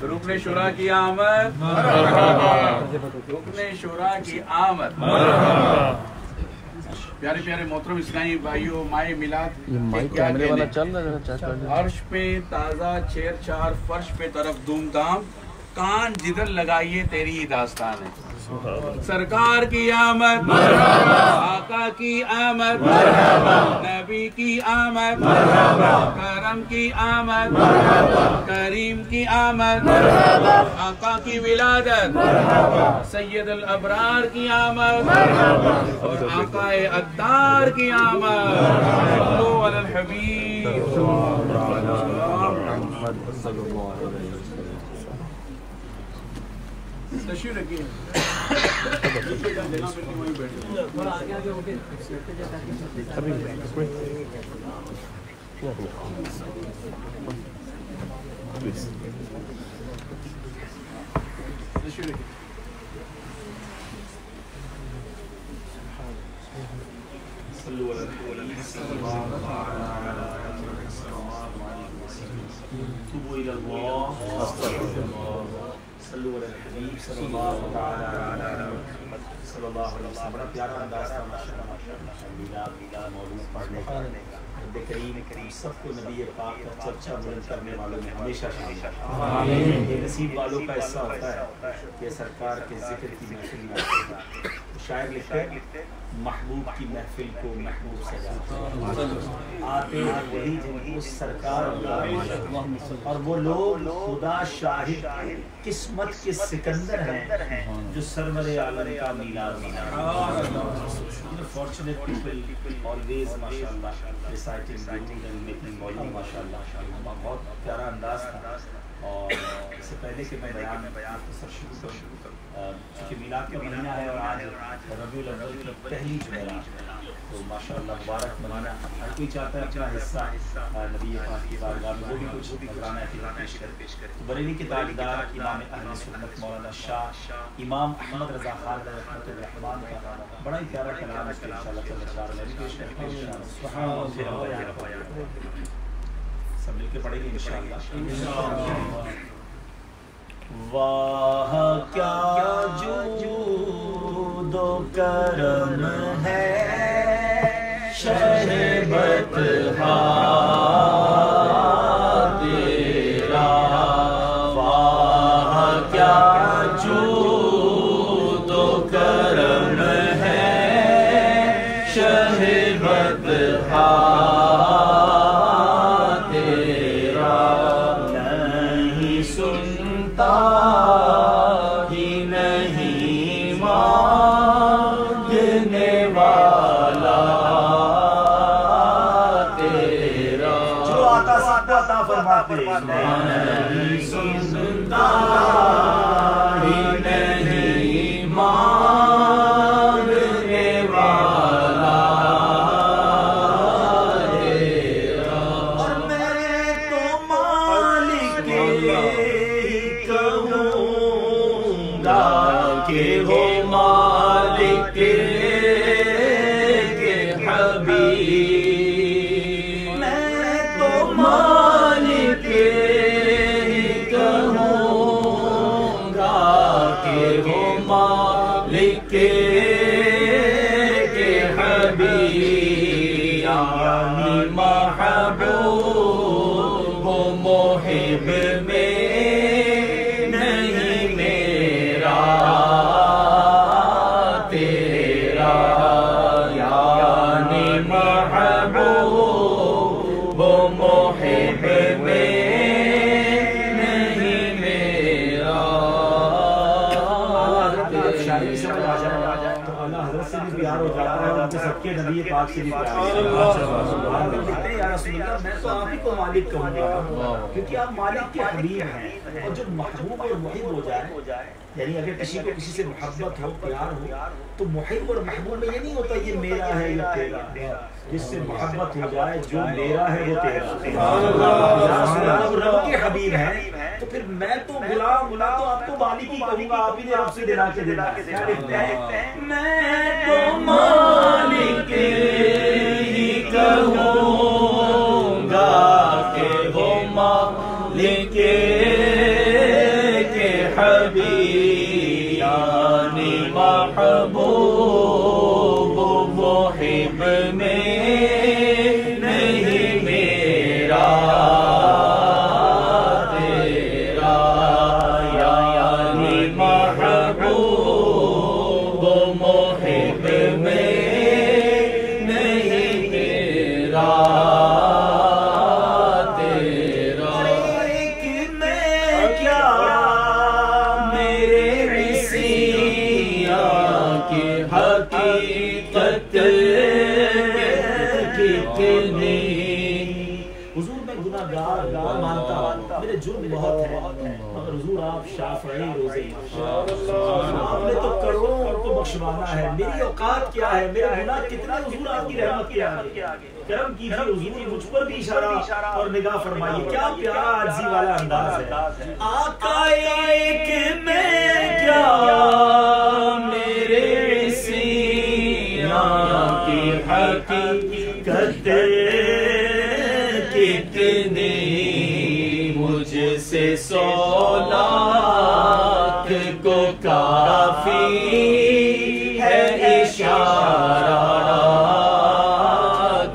رکن شورا کی آمد، رکن شورا کی آمد۔ پیارے پیارے محترم اسلامی بھائیوں، ماہ میلاد عرش پہ تازہ چھیر چھار، فرش پہ طرف دھوم دھام، کان جدھر لگائیے تیری داستان ہے۔ سرکار کی آمد، آقا کی آمد، نبی کی آمد، کرم کی آمد، کریم کی آمد، آقا کی ولادت، سید الابرار کی آمد، اور آقا عطار کی آمد۔ صلو علی الحبیب تشریف رکھیے۔ صلی اللہ علیہ وسلم۔ بڑا پیارا انداز تھا ماشاءاللہ موضوع پڑھنے کا۔ رب کریم سب کو نبی پاک کا چرچا بلند کرنے والوں میں ہمیشہ شامل آمین۔ یہ نصیب والوں کا حصہ ہوتا ہے کہ سرکار کے ذکر کی محفل میں شاعر لکھتے محبوب کی محفل کو محبوب سجاتے آتے وہی جن کو سرکار اور وہ لوگ خدا شاہد قسمت کے سکندر ہیں جو سرور عالم کا میلاد fortunate people always ماشاءاللہ reciting during and making volume ماشاءاللہ۔ بہت پیارا انداز تھا۔ اور اس سے پہلے کہ میں بیان شروع کروں، چونکہ میلاد کا مہینہ ہے اور آج ربیع الاول کی پہلی جمعرات ہے، تو ماشاءاللہ مبارک منانا ہر کوئی چاہتا ہے اپنا حصہ نبی پاک کی بارگاہ میں وہ بھی کچھ نذرانہ اعتبار پیش کرے۔ تو بریلی کے تاجدار امام اہل سنت مولانا شاہ امام احمد رضا خان رحمۃ الرحمان کا بڑا ہی پیارا کلام اس کے انشاءاللہ چند میں بھی پیش کرتے ہیں۔ سب مل کے پڑھیں گے انشاءاللہ۔ واہ کیا جود و کرم ہے شہ بطحا تیرا، واہ کیا جود و کرم ہے شہ بطحا نہیں سنتا ہی نہیں مانگنے والا تیرا، اور میں تو مالک ہی کہوں گا کہ وہ مالک کے حبیب، میں تو مالک مالک کے حبیب یعنی محبوب محب میں نہیں میرا تیرا، یعنی محبوب محب میں نہیں میرا حضرت سے بھی پیار ہو جاتا ہے، ان کے سب کے نبی پاک سے بھی پیار ہو جاتا ہے۔ یا رسول اللہ میں تو آپ ہی کو مالک کہوں گا کیونکہ آپ مالک کے حبیب ہیں، اور جب محبوب اور محب ہو جائے، یعنی اگر کسی کو کسی سے محبت ہو پیار ہو تو محب اور محبوب میں یہ نہیں ہوتا یہ میرا ہے یا تیرا، جس سے محبت ہو جائے جو میرا ہے وہ تیرا۔ رب کے حبیب ہیں تو پھر میں تو غلام تو آپ کو مالک ہی کہوں گا، آپ ہی نے رب سے دینا کے دینا۔ میں تو مالک ہی کہوں گا کہ وہ مالک کے حبیب، یعنی محبوب محب میں نہیں میرا تیرا، یعنی محبوب محب میں نہیں میرا تیرا۔ ایک میں کیا میرے عصیاں کی حقیقت کتنی، حضور میں گناہ گار مانتا ہوں، میرے جرم بہت ہے، مگر حضور آپ شافعی روزے آپ نے تو کروڑوں کو بخشوانا ہے، میری اوقات کیا ہے، میرے گناہ کتنے، حضور آپ کی رحمت کے آگے کرم کیجیے حضور، مجھ پر بھی اشارہ اور نگاہ فرمائیے۔ کیا پیارا عاجزی والا انداز ہے۔ آقا ایک میں کیا میرے عصیاں کی حقیقت کتنی، مجھ سے 100 لاکھ کو کافی ہے اشارہ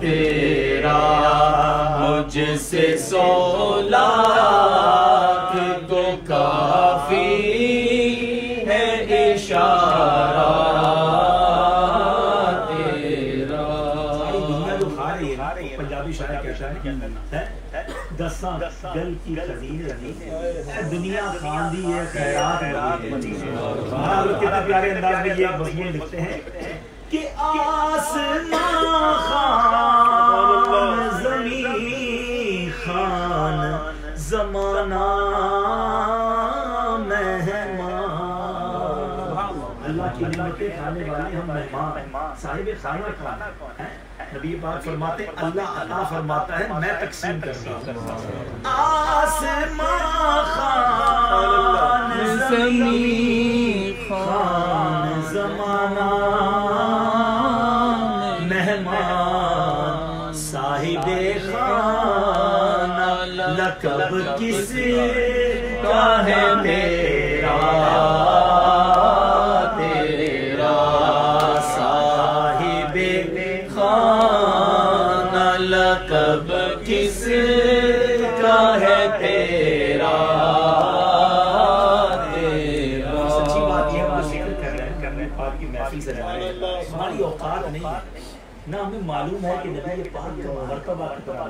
تیرا، مجھ سے 100 لاکھ کو کافی ہے اشارہ تیرا۔ ساری دنیا جو کھا رہی ہے، پنجابی شاعر کہتا ہے 10 گل کی خزینے دی دنیا خاندی ہے خیرات مدی۔ کتنے پیارے انداز میں یہ مضمون لکھتے ہیں کہ آسمان خان زمین خان زمانہ مہمان، اللہ کی نعمتیں کھانے والے ہم مہمان، صاحب خانہ کھانا۔ نبی پاک فرماتے ہیں اللہ عطا فرماتا ہے میں تقسیم کرتا ہوں۔ آسمان خان زمین خان زمانہ مہمان، صاحب خانہ لقب کس کا ہے میرا تیرا، صاحب خانہ لقب کس کا ہے تیرا تیرا۔ سچی بات یہ ہم ذکر کر رہے ہیں پاک کی محفل سے جا رہے ہیں، ہماری اوقات نہیں ہے، نہ ہمیں معلوم ہے کہ نبی پاک کا مرتبہ کتنا ہے۔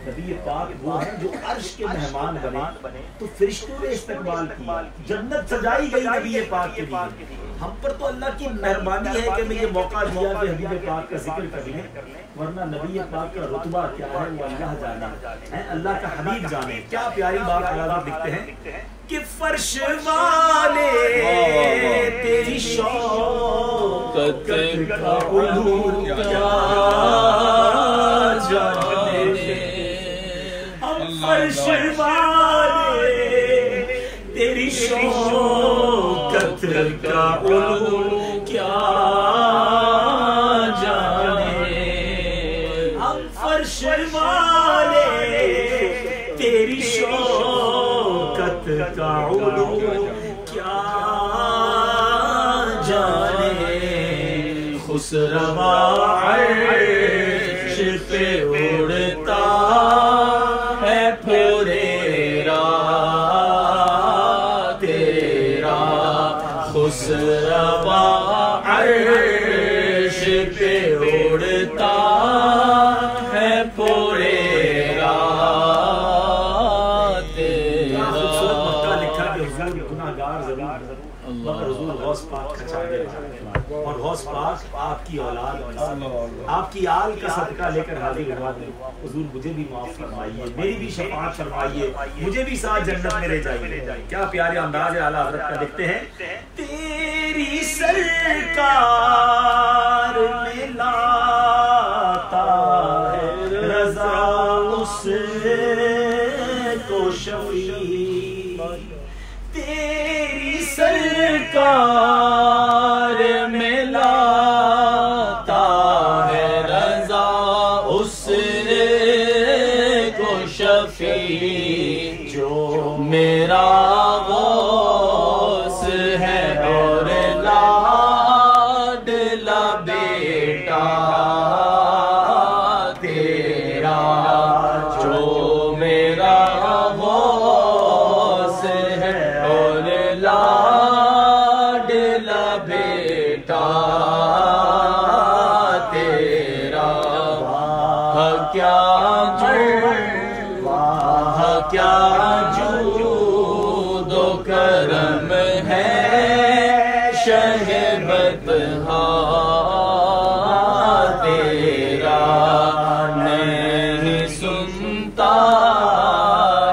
نبی پاک وہ ہیں جو عرش کے مہمان بنے تو فرشتوں نے استقبال کیا، جنت سجائی گئی نبی پاک کے لیے۔ ہم پر تو اللہ کی مہربانی ہے کہ ہمیں یہ موقع دیا کہ حبیب پاک کا ذکر کر لیں، ورنہ نبی پاک کا رتبہ کیا ہے وہ اللہ جانے، اللہ کا حبیب جانے۔ کیا پیاری بات حضرت لکھتے ہیں کہ فرش والے تیری شوقت کا علوم کیا جانے، ہم فرش والے تیری شوقت کا علوم کیا جانے، ہم فرش والے تیری شوقت کا علوم کیا جانے، خسروا عرش اڑتا ہے پھریرا تیرا خسروا عرش پہ اڑتا ہے پھریرا تیرا. لکھا کہ حضور گناہگار ضرور مگر حضور غوث پاک کا چاہیے اور غوث پاک آپ کی اولاد آپ کی آل کا صدقہ لے کر حاضر ہوا ہے. حضور مجھے بھی معاف فرمائیے, میری بھی شفاعت فرمائیے, مجھے بھی ساتھ جنت میں لے جائیے. کیا پیارے انداز اعلیٰ حضرت کا لکھتے ہیں, تیری سرکار میں لاتا ہے رضا اس کو شفیع, تیری سرکار میں لاتا ہے رضا اس کو شفیع, جو میرا غوث ہے اور لاڈلا بیٹا تیرا, جو میرا غوث ہے اور لاڈلا بیٹا تیرا. کیا کیا جود و کرم ہے شہ بطحا تیرا, نہیں سنتا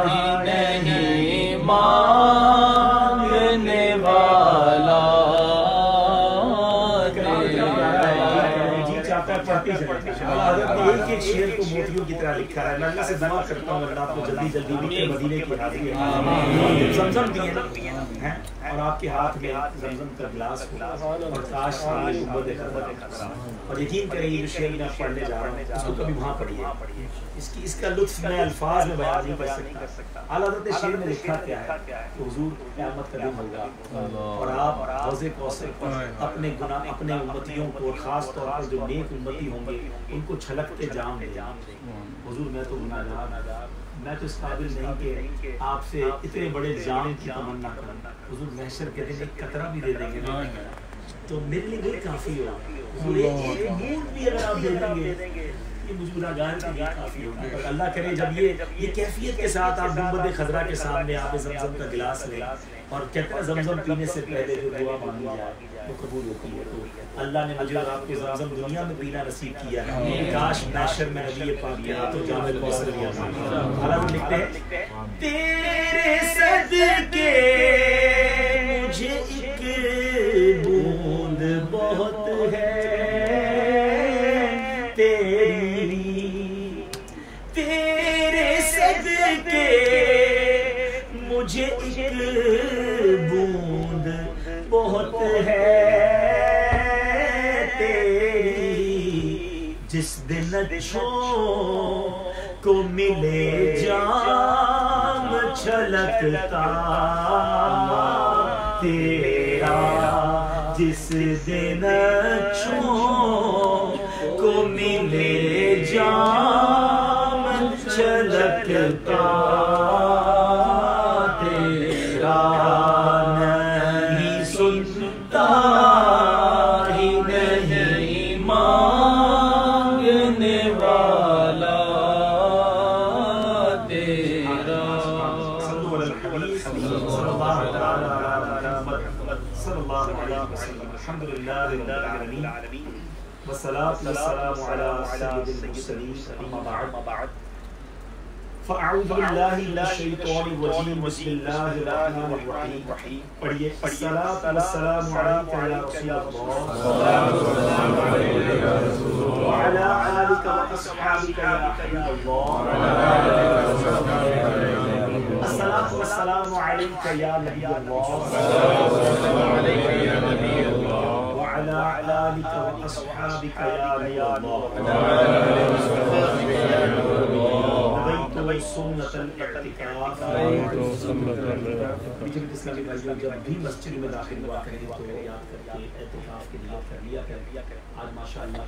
ہی نہیں مانگنے والا ایک ایک شعر کو موتیوں کی طرح لکھا ہے. میں اللہ سے دعا کرتا ہوں اللہ آپ کو جلدی جلدی مدینے کی حاضری زمزم دیے اور آپ کے ہاتھ میں زمزم کا گلاس ہو اور کاش اور یقین کریں یہ جو شعر میں پڑھنے جا رہا ہوں اس کو کبھی وہاں پڑھیے. اس کا لطف میں الفاظ میں بیان نہیں کر سکتا. اعلیٰ حضرت شعر میں لکھا کیا ہے کہ حضور قیامت کا دن ہوگا اور آپ حوض کوثر پر اپنے گناہ اپنے امتیوں کو اور خاص طور پر جو نیک امتی ہوں گے ان کو چھلکتے جام دیں. حضور میں تو گناہگار, میں تو اس قابل نہیں کہ آپ سے اتنے بڑے جام کی تمنا کروں. حضور محشر کے دن ایک قطرہ بھی دے دیں گے تو میرے لیے وہی کافی ہو. ایک بوند بھی اگر آپ دے دیں گے یہ مجھے گناہگار کے لیے کافی ہوگی. اللہ کرے جب یہ کیفیت کے ساتھ آپ گنبد خضرا کے سامنے آپ زمزم کا گلاس لیں اور کہتے ہیں زمزم پینے سے پہلے جو دعا مانگی جائے وہ قبول ہوتی ہے. تو اللہ نے مجھے اور آپ کو زمزم دنیا میں پینا نصیب کیا ہے. کاش محشر میں نبی پاک کے ہاتھوں جام کوثر لیا. حالانکہ لکھتے ہیں تیرے صدقے مجھے ایک بوند بہت ہے تیرے صدقے مجھے ایک بوند بہت ہے تیری, جس دن اچھوں کو ملے جام چھلکتا تیرا, جس دن اچھوں کو ملے جام چھلکتا تیرا, نہیں سنتا ہی نہیں مانگنے والا تیرا. الحمدللہ رب العالمین والصلاة والسلام على سید المرسلین اما بعد فاعوذ باللہ من الشیطان الرجیم بسم اللہ الرحمن الرحیم. پڑھیے الصلاة والسلام علیک یا رسول اللہ وعلى آلک واصحابک یا حبیب اللہ. الصلاة والسلام علیک یا نبی اللہ وعلى آلك وأصحابك يا نبي الله. نبيت سنت الاعتکاف جب اسلامی بھائیوں جب بھی مسجد میں داخل ہوا کریں تو یاد کر کے اعتکاف کی نیت کر لیا کریں. آج ماشاءاللہ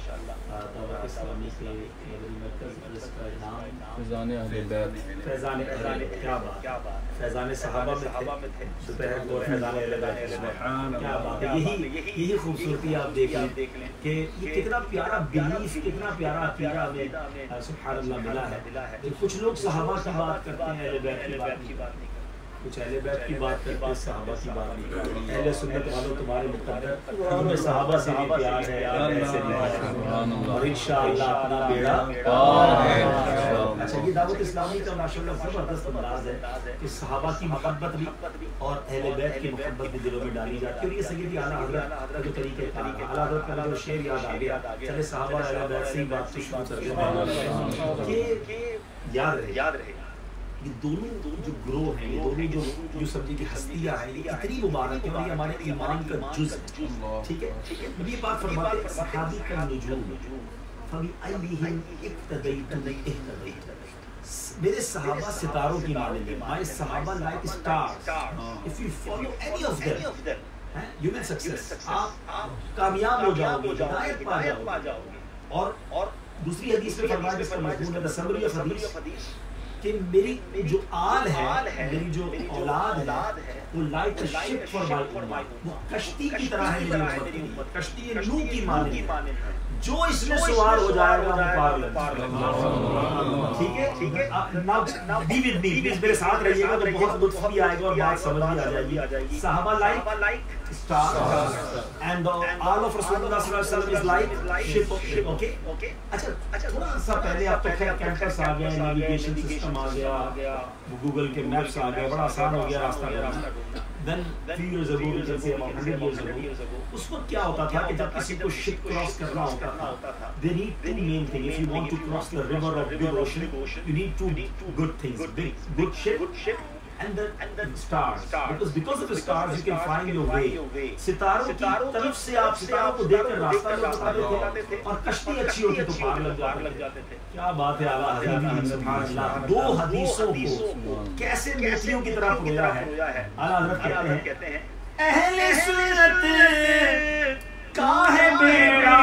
دعوت اسلامی کے مدنی مرکز جس کا نام فیضان اہل بیت، فیضان اہل، کیا بات، فیضان صحابہ میں تھے، دوپہر کو فیضان اہل بیت، کیا بات ہے. یہی خوبصورتی آپ دیکھ لیں کہ یہ کتنا پیارا بلیف، کتنا پیارا عقیدہ ہمیں سبحان اللہ ملا ہے. کچھ لوگ صحابہ کی بات کرتے ہیں، اہل بیت کی بات نہیں کرتے، کچھ اہل بیت کی بات کرتے ہیں، صحابہ کی بات نہیں کرتے. اہل سنت والوں تمہارے مقدر ہمیں صحابہ سے بھی پیار ہے اور انشاءاللہ اپنا بیڑا پار ہے. اچھا یہ دعوت اسلامی کا ماشاءاللہ زبردست انداز ہے کہ صحابہ کی محبت بھی اور اہل بیت کی محبت بھی دلوں میں ڈالی جاتی ہے. اور یہ سیدی اعلیٰ حضرت کا جو طریقہ کار، اعلیٰ حضرت کا جو شعر یاد آ گیا، چلے صحابہ اہل بیت سے ہی بات شروع کرتے ہیں کہ یاد رہے یہ دونوں جو گروہ ہیں، یہ دونوں جو سمجھے کہ ہستیاں ہیں، یہ اتنی مبارک ہیں اور یہ ہمارے ایمان کا جز ہے. ٹھیک ہے، یہ بات فرماتے ہیں صحابی کا نجوم فَبِأَيِّهِمْ اِقْتَدَيْتُمْ اِهْتَدَيْتُمْ. میرے صحابہ ستاروں کی مانند ہیں. My صحابہ like stars. If you follow any of them, you will success. آپ کامیاب ہو جاؤ گے، ہدایت پا جاؤ گے. اور دوسری حدیث میں فرمایا جس کا مضمون ہے سمری حدیث کہ میری جو آل ہے، میری جو اولاد ہے، وہ لائک شپ فار مائی امت، وہ کشتی کی طرح ہے میری امت، کشتی نوح کی مانند ہے. جو اس میں سوار ہو جائے گا وہ پار لگ جائے گا. ٹھیک ہے، now be with me, please میرے ساتھ رہیے گا تو بہت لطف بھی آئے گا اور بات سمجھ بھی آ جائے گی. صحابہ like stars and all of Rasulullah sallallahu alaihi wasallam is like ship. Okay. اچھا تھوڑا سا پہلے آپ تو خیر کیمپس آ گیا، نیویگیشن سسٹم آ گیا، گوگل کے میپس آ گیا، بڑا آسان ہو گیا راستہ ڈھونڈنا. Then few years ago, we can say about 100 years ago, اس وقت کیا ہوتا تھا کہ جب کسی کو شپ کراس کرنا ہوتا تھا، they need two main things. If you want to cross the river of big ocean, you need two good things: big ship and the stars. Because of the stars you can find your way. ستاروں کی طرف سے آپ ستاروں کو دیکھ کر راستہ بتاتے تھے اور کشتی اچھی ہوتی تو پار لگ جاتے تھے. کیا بات ہے اعلیٰ حضرت سبحان اللہ. دو حدیثوں کو کیسے موتیوں کی طرح پرویا ہے. اعلیٰ حضرت کہتے ہیں اہل سنت کا ہے بیڑا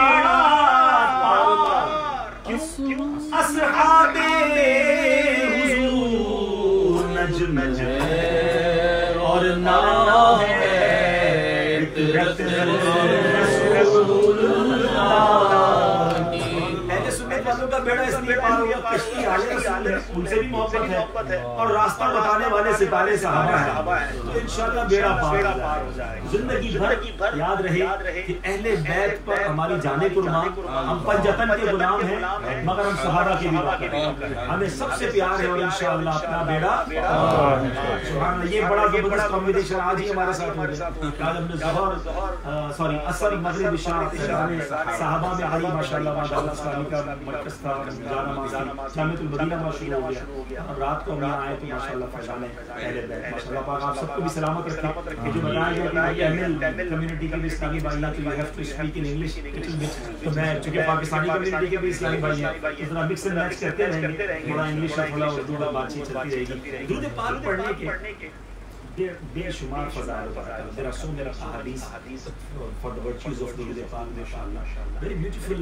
پار، اصحاب نجم ہے اور نام ہے عطرت رسول اللہ کی. اہل سنت والوں کا بیڑا اس لیے پار ہوگا کشتی آلے رسول ہے، ان سے بھی محبت ہے اور راستہ بتانے والے ستارے صحابہ ہیں، تو انشاءاللہ بیڑا پار ہو جائے گا. زندگی بھر یاد رہے کہ اہل بیت پر ہماری جانیں قربان. ہم پنجتن کے غلام ہیں مگر ہم صحابہ کے بھی باقی ہیں. ہمیں سب سے پیار ہے اور انشاءاللہ اپنا بیڑا سبحان اللہ. یہ بڑا زبردست کمبینیشن آج ہی ہمارے ساتھ ہو رہا ہے. آج ہم نے ظہر عصر مغرب عشاء صحابہ میں آئی ماشاءاللہ. دعوت اسلامی کا مرکز تھا جامعۃ المدینہ میں شروع ہو گیا اور رات کو ہم یہاں آئے تو ماشاءاللہ فیضان اہل بیت. ماشاءاللہ پاک آپ سب کو بھی سلامت رکھے. جو بتایا گیا کہ تامل کمیونٹی کے بھی اسلامی بھائی ہیں تو you have to speak in English. تو میں چونکہ پاکستانی کمیونٹی کے بھی اسلامی بھائی ہیں تو ذرا مکس اینڈ میچ کرتے رہیں گے، تھوڑا انگلش اور تھوڑا اردو میں بات چیت چلتی رہے گی. درود پاک پڑھنے کے بے شمار فضائل ہیں. There are so many ahadith for the virtues of درود پاک. ماشاءاللہ very beautiful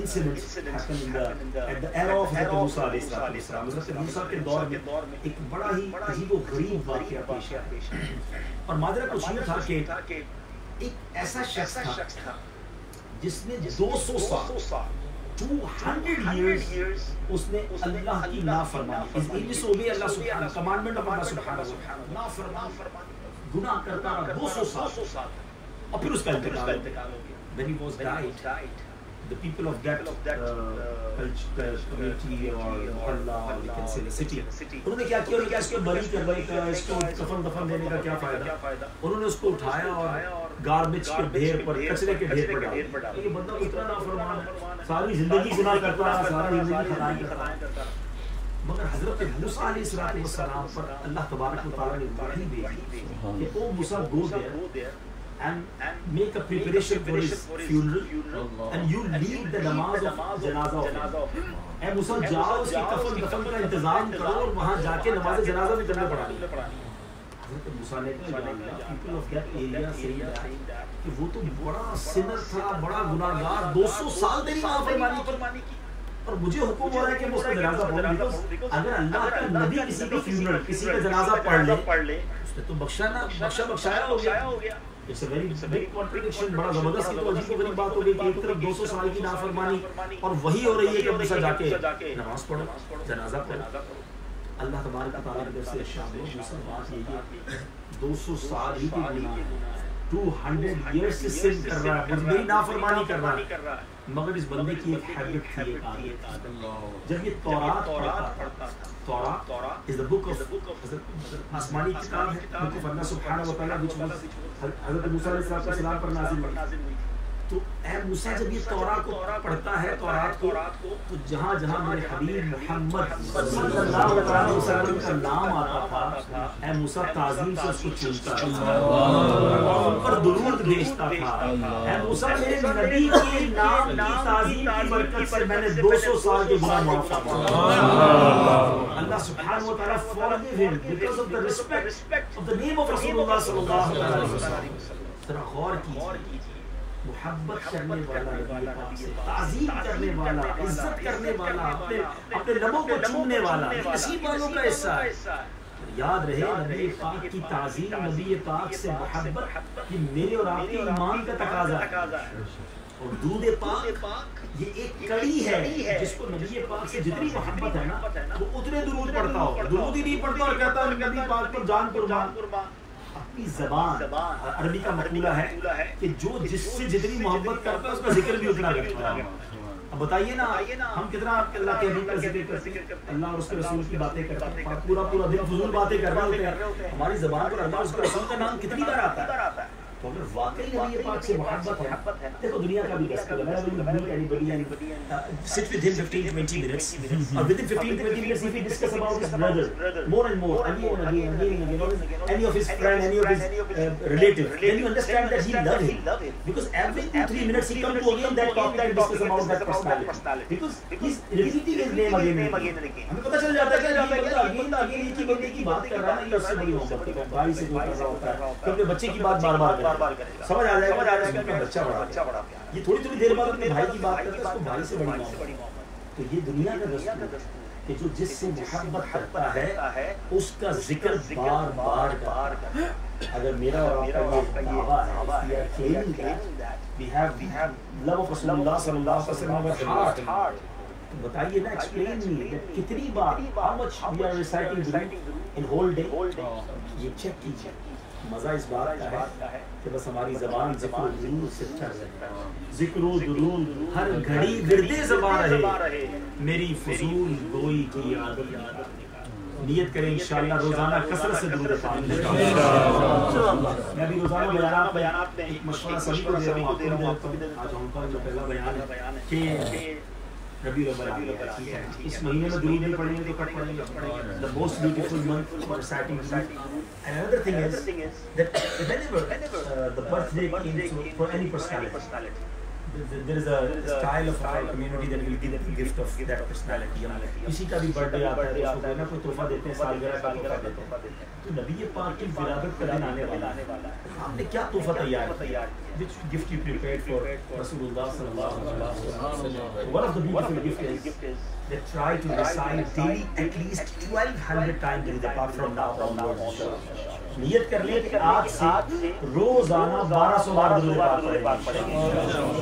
incidents happened at the era of Hazrat Musa علیہ السلام. حضرت موسیٰ کے دور میں ایک بڑا ہی عجیب و غریب واقعہ پیش آیا اور ماجرا کچھ یہ تھا کہ ایک ایسا شخص تھا جس نے 200 سال 200 years اس نے اللہ کی نافرمانی اللہ سبحانہ کمانڈمنٹ آف اللہ سبحانہ نافرمانی گناہ کرتا رہا 200 سال اور پھر اس کا انتقال ہو گیا. When he was died, the people of that community or Allah, or we can say the city, انہوں نے کیا کیا؟ انہوں نے کہا اس کو بری کرنے کا، اس کو کفن دفن دینے کا کیا فائدہ. انہوں نے اس کو اٹھایا اور گاربیج کے ڈھیر پر، کچرے کے ڈھیر پر ڈالا. یہ بندہ اتنا نافرمان ہے، ساری زندگی گناہ کرتا ہے، ساری زندگی خطائیں کرتا ہے. مگر حضرت موسیٰ علیہ السلام پر اللہ تبارک و تعالیٰ نے وحی بھیجی کہ او موسیٰ go there and make a preparation for his funeral and you lead the namaz of janaza of him. اے موسیٰ جاؤ اس کی کفن دفن کا انتظام کرو اور وہاں جا کے نماز جنازہ بھی کرنا پڑا. حضرت موسیٰ نے کہا یا اللہ people of that area say that کہ وہ تو بڑا سنر تھا, بڑا گناہگار, 200 سال تیری نافرمانی کی اور مجھے حکم ہو رہا ہے کہ میں اس کا جنازہ پڑھوں. اگر اللہ کا نبی کسی کا فیونرل, کسی کا جنازہ پڑھ لے اس نے تو بخشایا ہو گیا. It's a very big contradiction. بڑا زبردست کی تو عجیب و غریب بات ہو گئی کہ ایک طرف 200 سال کی نافرمانی اور وہی ہو رہی ہے کہ موسیٰ جا کے نماز پڑھو, جنازہ پڑھو. اللہ تبارک و تعالیٰ کی طرف سے ارشاد ہے موسیٰ بات یہ ہے 200 سال ہی کی گناہ 200 years سے سن کر رہا ہے, میری نافرمانی کر رہا ہے, مگر اس بندے کی ایک ہیبٹ تھی, ایک عادت. جب یہ تورات پڑھتا تھا, تورات is the book of آسمانی کتاب ہے, book of اللہ سبحانہ و تعالیٰ which was حضرت موسیٰ علیہ السلام پر نازل ہوئی. تو اے موسیٰ جب یہ تورات کو پڑھتا ہے, تورات کو, تو جہاں جہاں میرے حبیب محمد صلی اللہ علیہ وسلم کا نام آتا تھا اے موسیٰ تعظیم سے اس کو چونتا تھا اور ان پر درود بھیجتا تھا. اے موسیٰ میرے نبی کے نام کی تعظیم کی برکت سے میں نے 200 سال کے گناہ معاف فرمائے. اللہ سبحانہ و تعالیٰ forgive him because of the respect of the name of رسول اللہ صلی اللہ علیہ وسلم. ذرا غور کیجیے, محبت کرنے والا نبی پاک سے, تعظیم کرنے والا, عزت کرنے والا, اپنے لبوں کو چومنے والا, نصیب والوں کا حصہ ہے. یاد رہے نبی پاک کی تعظیم, نبی پاک سے محبت یہ میرے اور آپ کے ایمان کا تقاضا ہے. اور درود پاک یہ ایک کڑی ہے جس کو نبی پاک سے جتنی محبت ہے نا وہ اتنے درود پڑھتا ہو. درود ہی نہیں پڑھتا اور کہتا ہے نبی پاک پر جان قربان. اپنی زبان, عربی کا مقولہ ہے کہ جو جس سے جتنی محبت کرتا ہے اس کا ذکر بھی اتنا کرتا ہے. اب بتائیے نا ہم کتنا اللہ کے حبیب کا ذکر کرتے ہیں, اللہ اور اس کے رسول کی باتیں کرتے ہیں, پورا دن فضول باتیں کر رہے ہوتے ہیں, ہماری زبان پر اللہ اور اس کے رسول کا نام کتنی بار آتا ہے. تو اگر واقعی نبی پاک سے محبت ہے, دیکھو دنیا کا بھی دست ہے, sit with him 15-20 minutes or within 15-20 minutes if we discuss about his brother more and more again, any of his friend, any of his relative, then you understand that he love him because every 2-3 minutes he come to again that topic and discuss about that personality because he's repeating his name again and again. ہمیں پتہ چل جاتا ہے کہ again ایک ہی بندے کی بات کر رہا ہے, یہ اس سے بڑی محبت ہے, بھائی سے کوئی کر رہا ہوتا ہے کیونکہ بچے کی بات بار کرے گا, سمجھ آ جائے گا بچہ بڑا, یہ تھوڑی دیر بعد اپنے بھائی کی بات کرتا ہے, اس کو بھائی سے بڑی محبت. تو یہ دنیا کا دستور کہ جو جس سے محبت کرتا ہے اس کا ذکر بار کرتا ہے. اگر میرا اور آپ کا یہ دعویٰ ہے we are claiming that we have love of رسول اللہ صلی اللہ علیہ وسلم in our heart, تو بتائیے نا, explain me that کتنی بار, how much we are reciting in whole day. یہ چیک کیجیے. مزہ اس بات کا ہے کہ بس ہماری زبان ذکر و درود سے چل رہی ہے, ذکر و درود ہر گھڑی گردے زبان رہے, میری فضول گوئی کی عادت. نیت کریں انشاءاللہ روزانہ کثرت سے درود پاک. میں بھی روزانہ بیانات میں ایک مشورہ سبھی کو دے رہا ہوں. آج ہم کا جو پہلا بیان ہے کہ ربیع الاول ہے, اس مہینے میں درود نہیں پڑھیں گے تو کٹ پڑھیں گے. The most beautiful month for reciting درود. And another thing is that whenever the birthday came for any personality, there is a style of our community that will give the gift of that personality. کسی کا بھی birth day آتا ہے تو اس کو کوئی نہ کوئی تحفہ دیتے ہیں, سالگرہ کا تحفہ دیتے ہیں. تو نبی پاک کی ولادت کا دن آنے والا ہے, آپ نے کیا تحفہ تیار کیا؟ Which gift you prepared for Rasulullah sallallahu alaihi wasallam? One of the beautiful gifts is they try to recite daily at least 1200 times during the part from now onwards. نیت کر لیں کہ آج سے روزانہ 1200 بار درود پاک پڑھیں گے.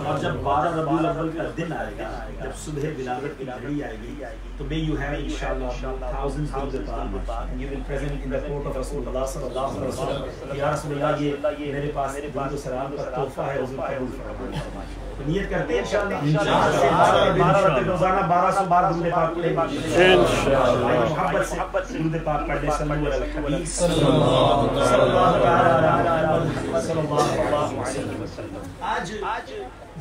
اور جب 12 ربیع الاول کا دن آئے گا, جب صبح ولادت کی گھڑی آئے گی, تو may you have inshallah thousands of درود پاک and you will present in the court of رسول اللہ صلی اللہ علیہ وسلم. یا رسول اللہ یہ میرے پاس درود و سلام کا تحفہ ہے, حضور قبول فرمائیں. نیت کرتے ہیں انشاءاللہ روزانہ 1200 بار درود پاک پڑھیں گے انشاءاللہ. محبت سے درود پاک پڑھ لیں. صلی اللہ علیہ وسلم. آج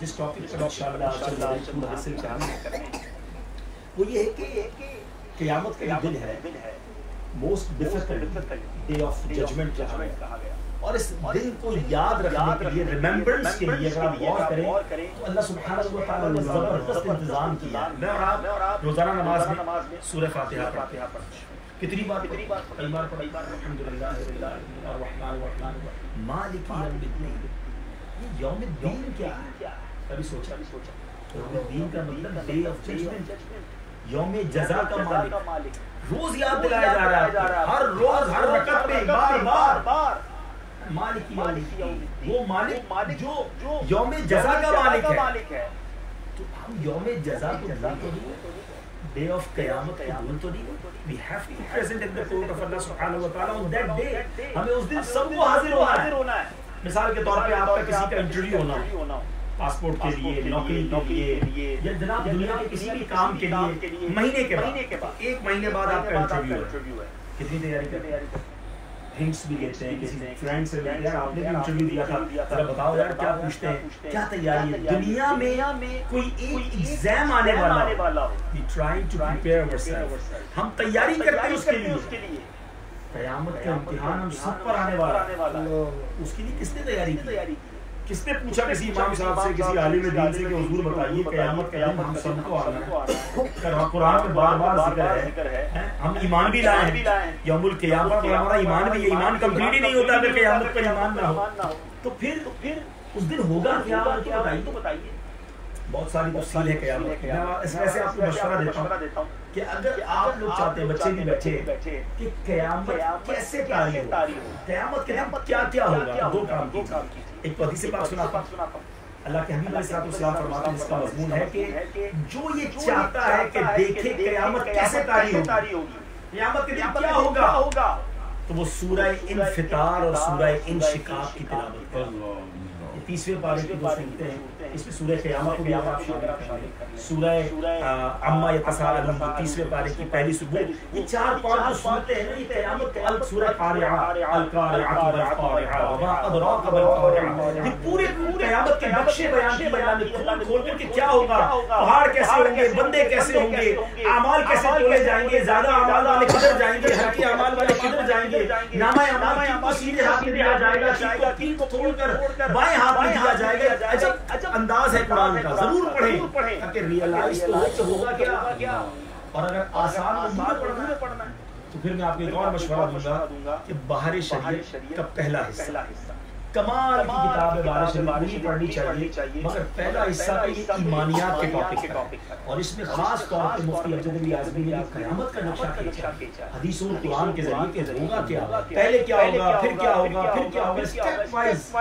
جس ٹاپک پر انشاءاللہ حاصل کرنا ہے وہ یہ ہے کہ قیامت کا جو دن ہے most difficult day of judgment کہا گیا. اور اس دن کو یاد رکھنے کے لیے ریممبرنس کے لیے اگر آپ غور کریں تو اللہ سبحانہ و تعالیٰ نے زبردست انتظام کیا ہے. میں اور آپ روزانہ نماز میں سورہ فاتحہ پڑھتے ہیں. کتنی بار کئی بار پڑھی. الحمدللہ الرحمن الرحیم مالک یوم الدین. یہ یوم الدین کیا ہے؟ کبھی سوچا؟ یوم الدین کا مطلب ڈے آف ججمنٹ, یوم جزا کا مالک. روز یاد دلایا جا رہا ہے, ہر روز ہر رکعت میں بار بار مالک یوم الدین, وہ مالک جو یوم جزا کا مالک ہے. تو ہم یوم جزا کو بھول تو نہیں, ڈے آف قیامت کو بھول تو نہیں. We have to be present in the court of Allah subhanahu wa ta'ala on that day. ہمیں اس دن سب کو حاضر ہونا ہے. مثال کے طور پہ آپ کا کسی کا انٹرویو ہونا, پاسپورٹ کے لیے, نوکری کے لیے, یا جناب دنیا کے کسی بھی کام کے لیے مہینے کے بعد, ایک مہینے بعد آپ کا انٹرویو ہے. کتنی تیاری کرتے ہیں, ہنٹس بھی لیتے ہیں, کسی فرینڈ سے ملتے ہیں, آپ نے بھی انٹرویو دیا تھا, ذرا بتاؤ یار کیا پوچھتے ہیں, کیا تیاری ہے. دنیا میں کوئی ایک ایگزام آنے والا ہو, we trying to prepare ourselves, ہم تیاری کرتے ہیں اس کے لیے. قیامت کا امتحان ہم سب پر آنے والا ہے, اس کے لیے کس نے تیاری کی؟ کس نے پوچھا کسی امام صاحب سے, کسی عالم دین سے کہ حضور بتائیے قیامت کا دن ہم سب کو آنا ہے. قرآن میں بار بار ذکر ہے, ہم ایمان بھی لائے ہیں یوم القیامت, اور ہمارا ایمان بھی ہے. ایمان کمپلیٹ ہی نہیں ہوتا اگر قیامت پر ایمان نہ ہو. تو پھر اس دن ہوگا کیا, تو بتائیے. بہت ساری تفصیل ہے قیامت کی. میں اس وجہ سے آپ کو مشورہ دیتا ہوں کہ اگر آپ لوگ چاہتے ہیں, بچے بھی بیٹھے, کہ قیامت کیسے طاری ہو, قیامت کے دن کیا کیا ہوگا, دو کام کیجیے. ایک حدیث پاک سناتا ہوں, اللہ کے حبیب علیہ السلام فرماتے ہیں, جس کا مضمون ہے کہ جو یہ چاہتا ہے کہ دیکھے قیامت کیسے طاری ہوگی, قیامت کے دن کیا ہوگا, تو وہ سورہ انفطار اور سورہ انشقاق کی تلاوت کرے. تیسویں پارے کی جو سنتے ہیں, اس میں سورہ قیامت کو بھی آپ شامل کریں, سورہ عما یتساءلون جو تیسویں پارے کی پہلی صبح, یہ 4-5 جو سنتے ہیں نا, یہ قیامت کے الگ سورہ قارعہ, القارعہ والقارعہ وما ادراک ما القارعہ, یہ پورے قیامت کے نقشے بیان کیے اللہ نے کھول کر کہ کیا ہوگا, پہاڑ کیسے ہوں گے, بندے کیسے ہوں گے, اعمال کیسے تولے جائیں گے, زیادہ اعمال والے کدھر جائیں گے, ہلکے اعمال والے کدھر جائیں گے, نامہ اعمال کو سیدھے ہاتھ میں دیا جائے گا, تین کو توڑ کر بائیں ہاتھ میں دیا جائے گا. عجب انداز ہے قرآن کا, ضرور پڑھیں تاکہ ریئلائز تو ہوگا کیا. اور اگر آسان اردو میں پڑھنا ہے تو پھر میں آپ کو ایک اور مشورہ دوں گا کہ بہار شریعت کا پہلا حصہ, کمال کی کتاب ہے بہار شریعت, پڑھنی چاہیے, مگر پہلا حصہ یہ ایمانیات کے ٹاپک ہے, اور اس میں خاص طور پر مفتی امجد علی اعظمی نے قیامت کا نقشہ کھینچا حدیث اور قرآن کے ذریعے کہ ہوگا کیا, پہلے کیا ہوگا, پھر کیا ہوگا, پھر کیا ہوگا, اسٹیپ وائز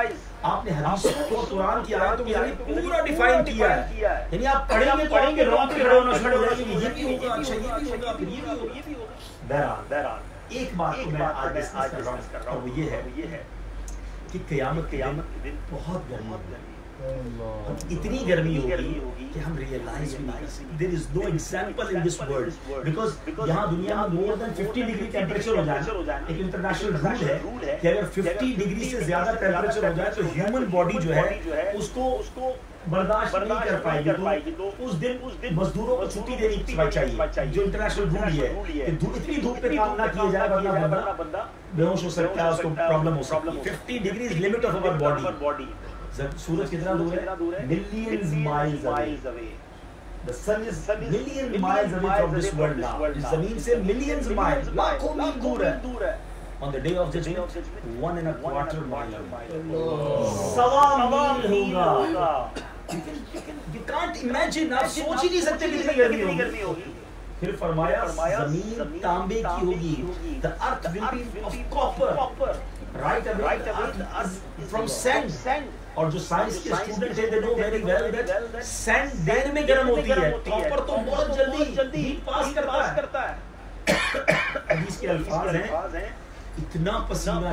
آپ نے حدیث اور قرآن کی آیتوں کے ذریعے پورا ڈیفائن کیا ہے. یعنی آپ پڑھیں گے رونقیں کھڑے ہونا شروع ہو جائیں گے, یہ بھی ہوگا, اچھا یہ بھی ہوگا, پھر یہ بھی ہوگا. بہرحال ایک بات کو میں آج ڈسکس کر رہا ہوں, وہ یہ ہے کہ قیامت کے دن بہت گرمی ہوگی, اتنی گرمی ہوگی کہ ہم ریئلائز بھی نہیں کر سکتے. There is no example in this world because یہاں دنیا میں more than 50 ڈگری ٹیمپریچر ہو جائے, ایک انٹرنیشنل رول ہے کہ اگر 50 ڈگری سے زیادہ ٹیمپریچر ہو جائے تو ہیومن باڈی جو ہے اس کو برداشت نہیں کر پائے گی. تو اس دن مزدوروں کو چھٹی دینی چاہیے, جو انٹرنیشنل رول ہے کہ اتنی دھوپ پہ کام نہ کیا جائے ورنہ بندہ بے ہوش ہو سکتا ہے, اس کو پرابلم ہو سکتی ہے. 50 degree is limit of our body. سورج کتنا دور ہے, millions miles away. The sun is million miles away from this world now. زمین سے millions miles, لاکھوں میل دور ہے. On the day of judgment, 1.25 miles. سوا میل ہوگا. You can't imagine, آپ سوچ ہی نہیں سکتے کتنی گرمی ہوگی. پھر فرمایا زمین تانبے کی ہوگی. The earth will be of copper. Right away, the earth is from sand. اور جو سائنس کے اسٹوڈنٹ ہیں they know very well that sand دیر میں گرم ہوتی ہے, کاپر تو بہت جلدی ہیٹ پاس کرتا ہے. حدیث کے الفاظ ہیں اتنا پسینہ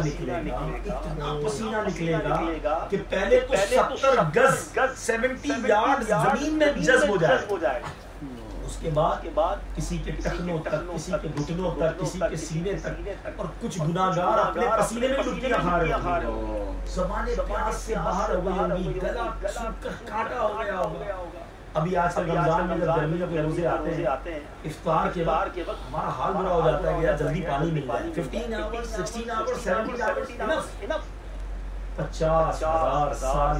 نکلے گا کہ پہلے تو 70 گز 70 یارڈ زمین میں جذب ہو جائے. اس کے بعد کسی کے ٹخنوں تک, کسی کے گھٹنوں تک, کسی کے سینے تک, اور کچھ گناہگار اپنے پسینے میں لٹیاں کھا رہے ہوں, زبانیں پیاس سے باہر ہو گئی ہوں گی, گلا سوکھ کر کانٹا ہو گیا ہوگا. ابھی آج کل رمضان میں جب گرمیوں کے روزے آتے ہیں افطار کے وقت ہمارا حال برا ہو جاتا ہے کہ یار جلدی پانی مل جائے. 15 آورز 16 آورز 17 آورز انف. 50,000 سال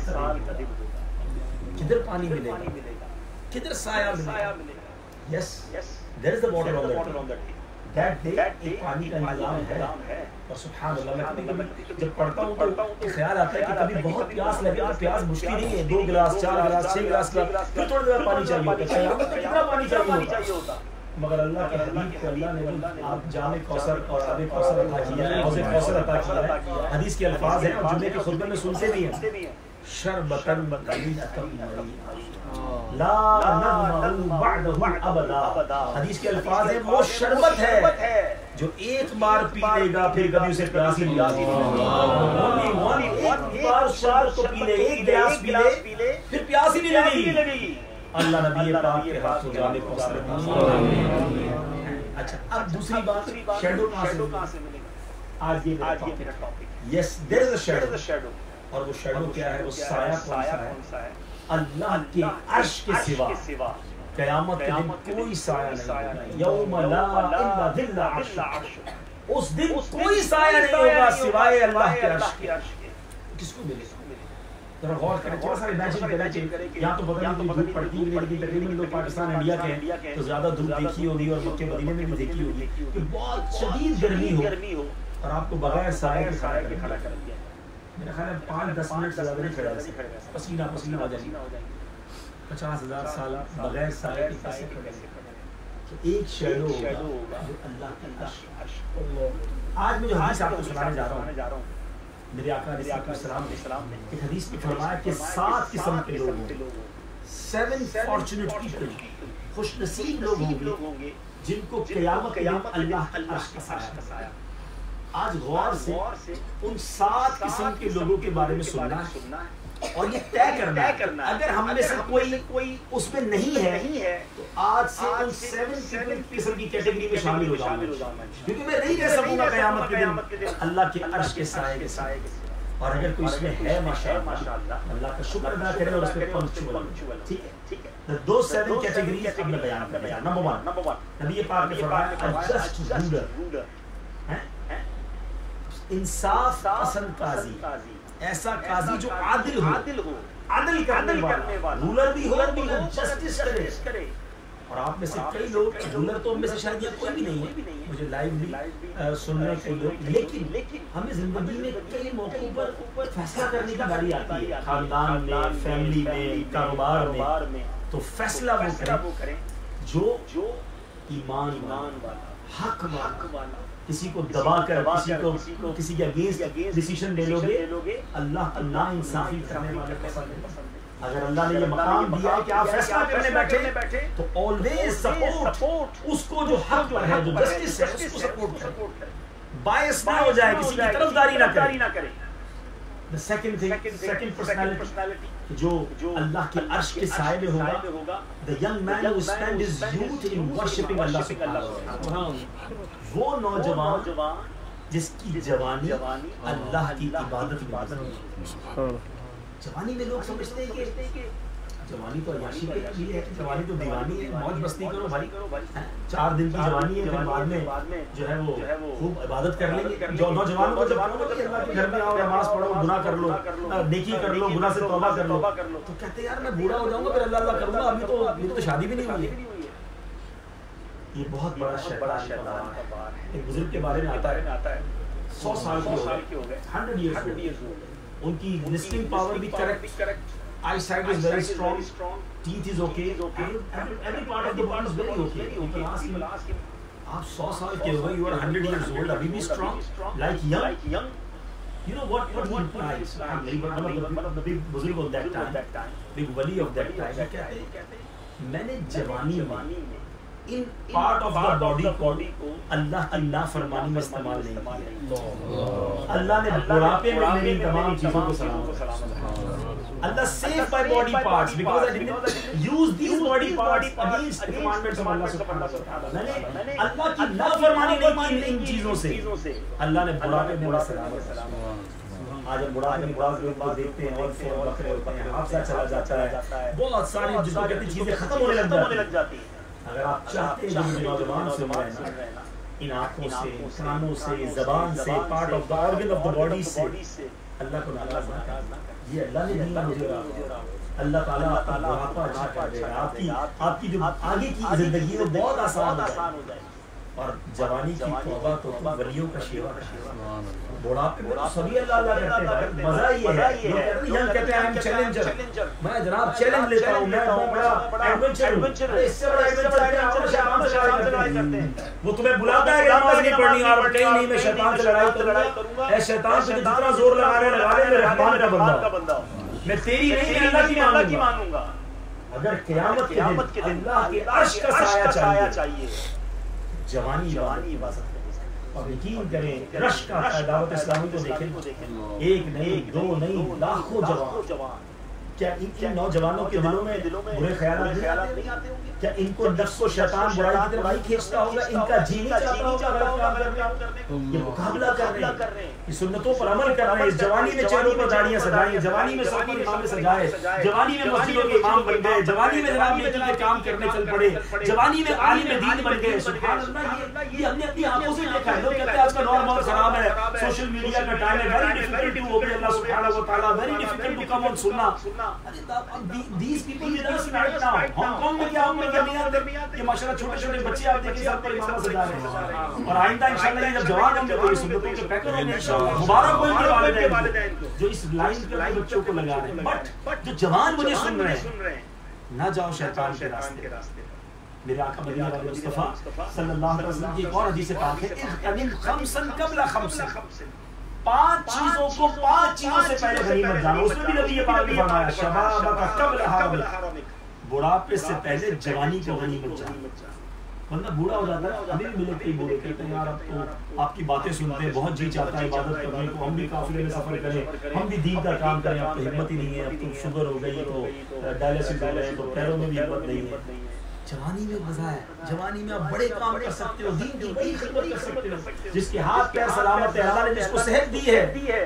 کدھر پانی ملے گا, کدھر سایہ ملے گا. Yes there is the water on that day. ایک پانی کا انتظام ہے. اور سبحان اللہ میں کبھی جب پڑھتا ہوں تو خیال آتا ہے کہ کبھی بہت پیاس لگے تو پیاس بجھتی نہیں ہے. 2 گلاس 4 گلاس 6 گلاس پھر تھوڑا دیر پانی چاہیے ہوتا ہے. کتنا پانی چاہیے ہوتا, مگر اللہ کے حبیب کو اللہ نے آپ جام کوثر اور آب کوثر عطا کیا ہے, حوض کوثر عطا کیا ہے. حدیث کے الفاظ ہیں اور جمعے کے خطبے میں سنتے بھی ہیں, شربتن لا نظمأ بعدہ ابدا. حدیث کے الفاظ ہیں وہ شربت ہے جو ایک بار پی لے گا پھر کبھی اسے پیاس ہی نہیں لگے گی. ایک بار شربت کو پی لے, ایک گلاس پی لے پھر پیاس ہی نہیں لگے گی. اللہ نبی پاک کے ہاتھوں جام کوثر. اچھا اب دوسری بات, شیڈو کہاں سے ملے گا؟ آج یہ میرا topic. Yes there is a shadow. اور وہ شیڈو کیا ہے, وہ سایہ کون سا ہے؟ اللہ کے عرش کے سوا قیامت کے دن کوئی سایہ نہیں ہوگا. یوم لا الا ظل عرش. اس دن کوئی سایہ نہیں ہوگا سوائے اللہ کے عرش کے. کس کو ملے گا؟ ذرا غور کریں, تھوڑا سا امیجن کریں. یہاں تو پتہ نہیں دھوپ پڑتی ہے لیکن تقریباً لوگ پاکستان انڈیا کے تو زیادہ دھوپ دیکھی ہوگی اور مکے مدینے میں بھی دیکھی ہوگی کہ بہت شدید گرمی ہو اور آپ کو بغیر سایہ کے کھڑا کر دیا. میرا خیال ہے 5-10 منٹ سے زیادہ نہیں کھڑا رہ, پسینہ ہو جائے گا. 50,000 سال بغیر سایہ کے کیسے کھڑے تو ایک شیڈو ہوگا جو اللہ کے عرش. آج میں جو حدیث آپ کو سنانے جا رہا ہوں, میرے آقا علیہ السلام نے ایک حدیث میں فرمایا کہ 7 قسم کے لوگ ہوں گے. 7 فارچونیٹ پیپل, خوش نصیب لوگ ہوں گے جن کو قیامت کے دن اللہ کے عرش کا سایہ. آج غور سے ان 7 قسم کے لوگوں کے بارے میں سننا ہے اور یہ طے کرنا ہے اگر ہم میں سے کوئی اس میں نہیں ہے تو آج سے ان 7 قسم کی کیٹیگری میں شامل ہو جاؤں گا, کیونکہ میں نہیں رہ سکوں گا قیامت کے دن اللہ کے عرش کے سائے کے سائے. اور اگر کوئی اس میں ہے ماشاءاللہ اللہ کا شکر ادا کرے اور اس میں پنکچوئل. ٹھیک ہے, دو 7 کیٹیگریز اب میں بیان کرتا ہوں. نمبر 1 نبی پاک نے فرمایا جسٹ رولر, انصاف پسند قاضی, ایسا قاضی جو عادل ہو, عدل کرنے والا, رولر بھی ہو جسٹس کرے. اور آپ میں سے کئی لوگ رولر تو ہم میں سے شاید یہ کوئی بھی نہیں ہے, مجھے لائیو بھی سننے کئی لوگ, لیکن ہمیں زندگی میں کئی موقعوں پر فیصلہ کرنے کی باری آتی ہے, خاندان میں, فیملی میں, کاروبار میں. تو فیصلہ وہ کریں جو ایمان والا, حق والا. کسی کو دبا کر کسی کے اگینسٹ ڈیسیشن لے لو گے, اللہ کو ناانصافی کرنے والے پسند ہے. اگر اللہ نے یہ مقام دیا ہے کہ آپ فیصلہ کرنے بیٹھے تو always سپورٹ اس کو جو حق پر ہے, جو جسٹس ہے, اس کو سپورٹ کریں. باعث نہ ہو جائے, کسی کی طرفداری نہ کریں. The second thing, second personality جو اللہ کے عرش کے سائے میں ہوگا, the young man who spend his youth in worshipping Allah subhanahu wa ta'ala. وہ نوجوان جس کی جوانی اللہ کی عبادت میں گزری. جوانی میں لوگ سمجھتے ہیں کہ جوانی تو عیاشی کے لیے ہے, جوانی تو دیوانی ہے, موج مستی کرو بھائی, 4 دن کی جوانی ہے, پھر بعد میں جو ہے وہ خوب عبادت کر لیں گے. جو نوجوانوں کو جب کہو کہ اللہ کے گھر میں آؤ, نماز پڑھو, گناہ کر لو, نیکی کر لو, گناہ سے توبہ کر لو, تو کہتے ہیں یار میں بوڑھا ہو جاؤں گا پھر اللہ کروں گا, ابھی تو شادی بھی نہیں ہوئی ہے. یہ بہت بڑا شیطان کا بار ہے. ایک بزرگ کے بارے میں آتا ہے 100 سال کے ہو گئے, 100 ایئرز ہو گئے. ان کی لسننگ پاور بھی correct, eyesight is very strong, teeth is okay, every part of the body is very okay. People ask him, آپ 100 سال کے ہو گئے, you are 100 years old, ابھی بھی strong, like young. You know what he implies? One of the big بزرگ of that time, big wali of that time, یہ کہتے ہیں میں نے جوانی میں in part of the body کو اللہ کی نافرمانی میں استعمال نہیں کیا. اللہ نے بڑھاپے میں میری تمام چیزوں کو سلامت. Allah saved my body parts because I didn't use these body parts against the commandments of Allah subhanahu wa ta'ala. میں نے اللہ کی نافرمانی نہیں کی ان چیزوں سے. اللہ نے بڑھاپے میں سلامت. آج ہم بڑھاپے میں بعض لوگ کو دیکھتے ہیں اور فوراً بکرے ہوتے ہیں، حافظہ چلا جاتا ہے، بہت ساری جس کو کہتی چیزیں ختم ہونے لگ جاتی ہیں۔ اگر آپ چاہتے ہیں جو نوجوان سن رہے ہیں نا، ان آنکھوں سے، کانوں سے، زبان سے، part of the organ of the body سے اللہ کو ناراض نہ کریں۔ یہ اللہ نے نہیں مجھے اللہ تعالیٰ آپ کا بڑھاپا اچھا کر دے گا، آپ کی جو آگے کی زندگی ہے بہت آسان ہو جائے گی۔ اور جوانی کی توبہ تو ولیوں کا شیوا ہے، بڑھاپے میں سبھی اللہ اللہ کرتے ہیں، مزہ یہ ہے۔ یہ کہتے ہیں چیلنجر، میں جناب چیلنج لیتا ہوں، میں بڑا ایڈونچر ہوں، اس سے بڑا ایڈونچر شیطان سے لڑائی کرتے ہیں۔ وہ تمہیں بلاتا ہے کہ نماز نہیں پڑھنی، اور کہیں نہیں میں شیطان سے لڑائی کروں گا، اے شیطان سے جتنا زور لگا رہے لگا لے، میں رحمان کا بندہ ہوں، میں تیری نہیں میں اللہ کی مانوں گا۔ اگر قیامت کے دن اللہ کے عرش کا سایہ چاہیے، جوانی عبادت، اور یقین کریں رش کا دعوت اسلامی کو دیکھیں، ایک نہیں دو نہیں لاکھوں جوان، کیا ان نوجوانوں کے دلوں میں برے خیالات نہیں آتے ہوں گے؟ کیا ان کو نفس و شیطان برائی کی طرف نہیں کھینچتا ہوگا؟ ان کا جی نہیں چاہتا ہوگا غلط کام کرنے؟ یہ مقابلہ کر رہے ہیں، یہ سنتوں پر عمل کر رہے ہیں، اس جوانی میں چہروں پر داڑیاں سجائیں، جوانی میں سر پر امام سجائے، جوانی میں مسجدوں کے امام بن گئے، جوانی میں جناب نیکی کے کام کرنے چل پڑے، جوانی میں عالم دین بن گئے۔ سبحان اللہ، یہ ہم نے اپنی آنکھوں سے دیکھا ہے۔ لوگ کہتے ہیں آج کا دور بہت خراب ہے، سوشل میڈیا کا ٹائم ہے، ویری ڈیفیکلٹ ٹو اوبے اللہ سبحانہ و تعالیٰ، ویری ڈیفیکلٹ ٹو کم آن سننا۔ These people with us right now، Hong Kong میں کیا ہم یہ ماشاءاللہ چھوٹے چھوٹے بچے آپ دیکھیں سب پر امامہ سجا رہے ہیں، اور آئندہ انشاءاللہ یہ جب جوان ہوں گے تو یہ سنتوں کے پیکر ہوں گے انشاءاللہ۔ مبارک ہو ان کے والدین کو جو اس لائن کے بچوں کو لگا رہے ہیں۔ بٹ جو جوان مجھے سن رہے ہیں، نہ جاؤ شیطان کے راستے۔ میرے آقا مدینہ والے مصطفیٰ صلی اللہ علیہ وسلم کی ایک اور حدیث پاک ہے، اغتنم خمسا قبل خمس، 5 چیزوں کو 5 چیزوں سے پہلے غنیمت جانو۔ اس میں بھی نبی پاک نے فرمایا شبابک قبل حرمک، بڑھاپے سے پہلے جوانی کو غنیمت جانو۔ بندہ بوڑھا ہو جاتا ہے، ہمیں بھی ملے کئی بوڑھے کہتے ہیں یار اب تو آپ کی باتیں سنتے ہیں، بہت جی چاہتا ہے عبادت کرنے کو، ہم بھی قافلے میں سفر کریں، ہم بھی دین کا کام کریں، اب تو ہمت ہی نہیں ہے، اب تو شوگر ہو گئی تو ڈائلیسس ہو گئے تو پیروں میں بھی ہمت نہیں ہے۔ جوانی میں مزہ ہے، جوانی میں آپ بڑے کام کر سکتے ہو، دین کی بڑی خدمت کر سکتے ہو۔ جس کے ہاتھ پیر سلامت ہے، اللہ نے جس کو صحت دی ہے،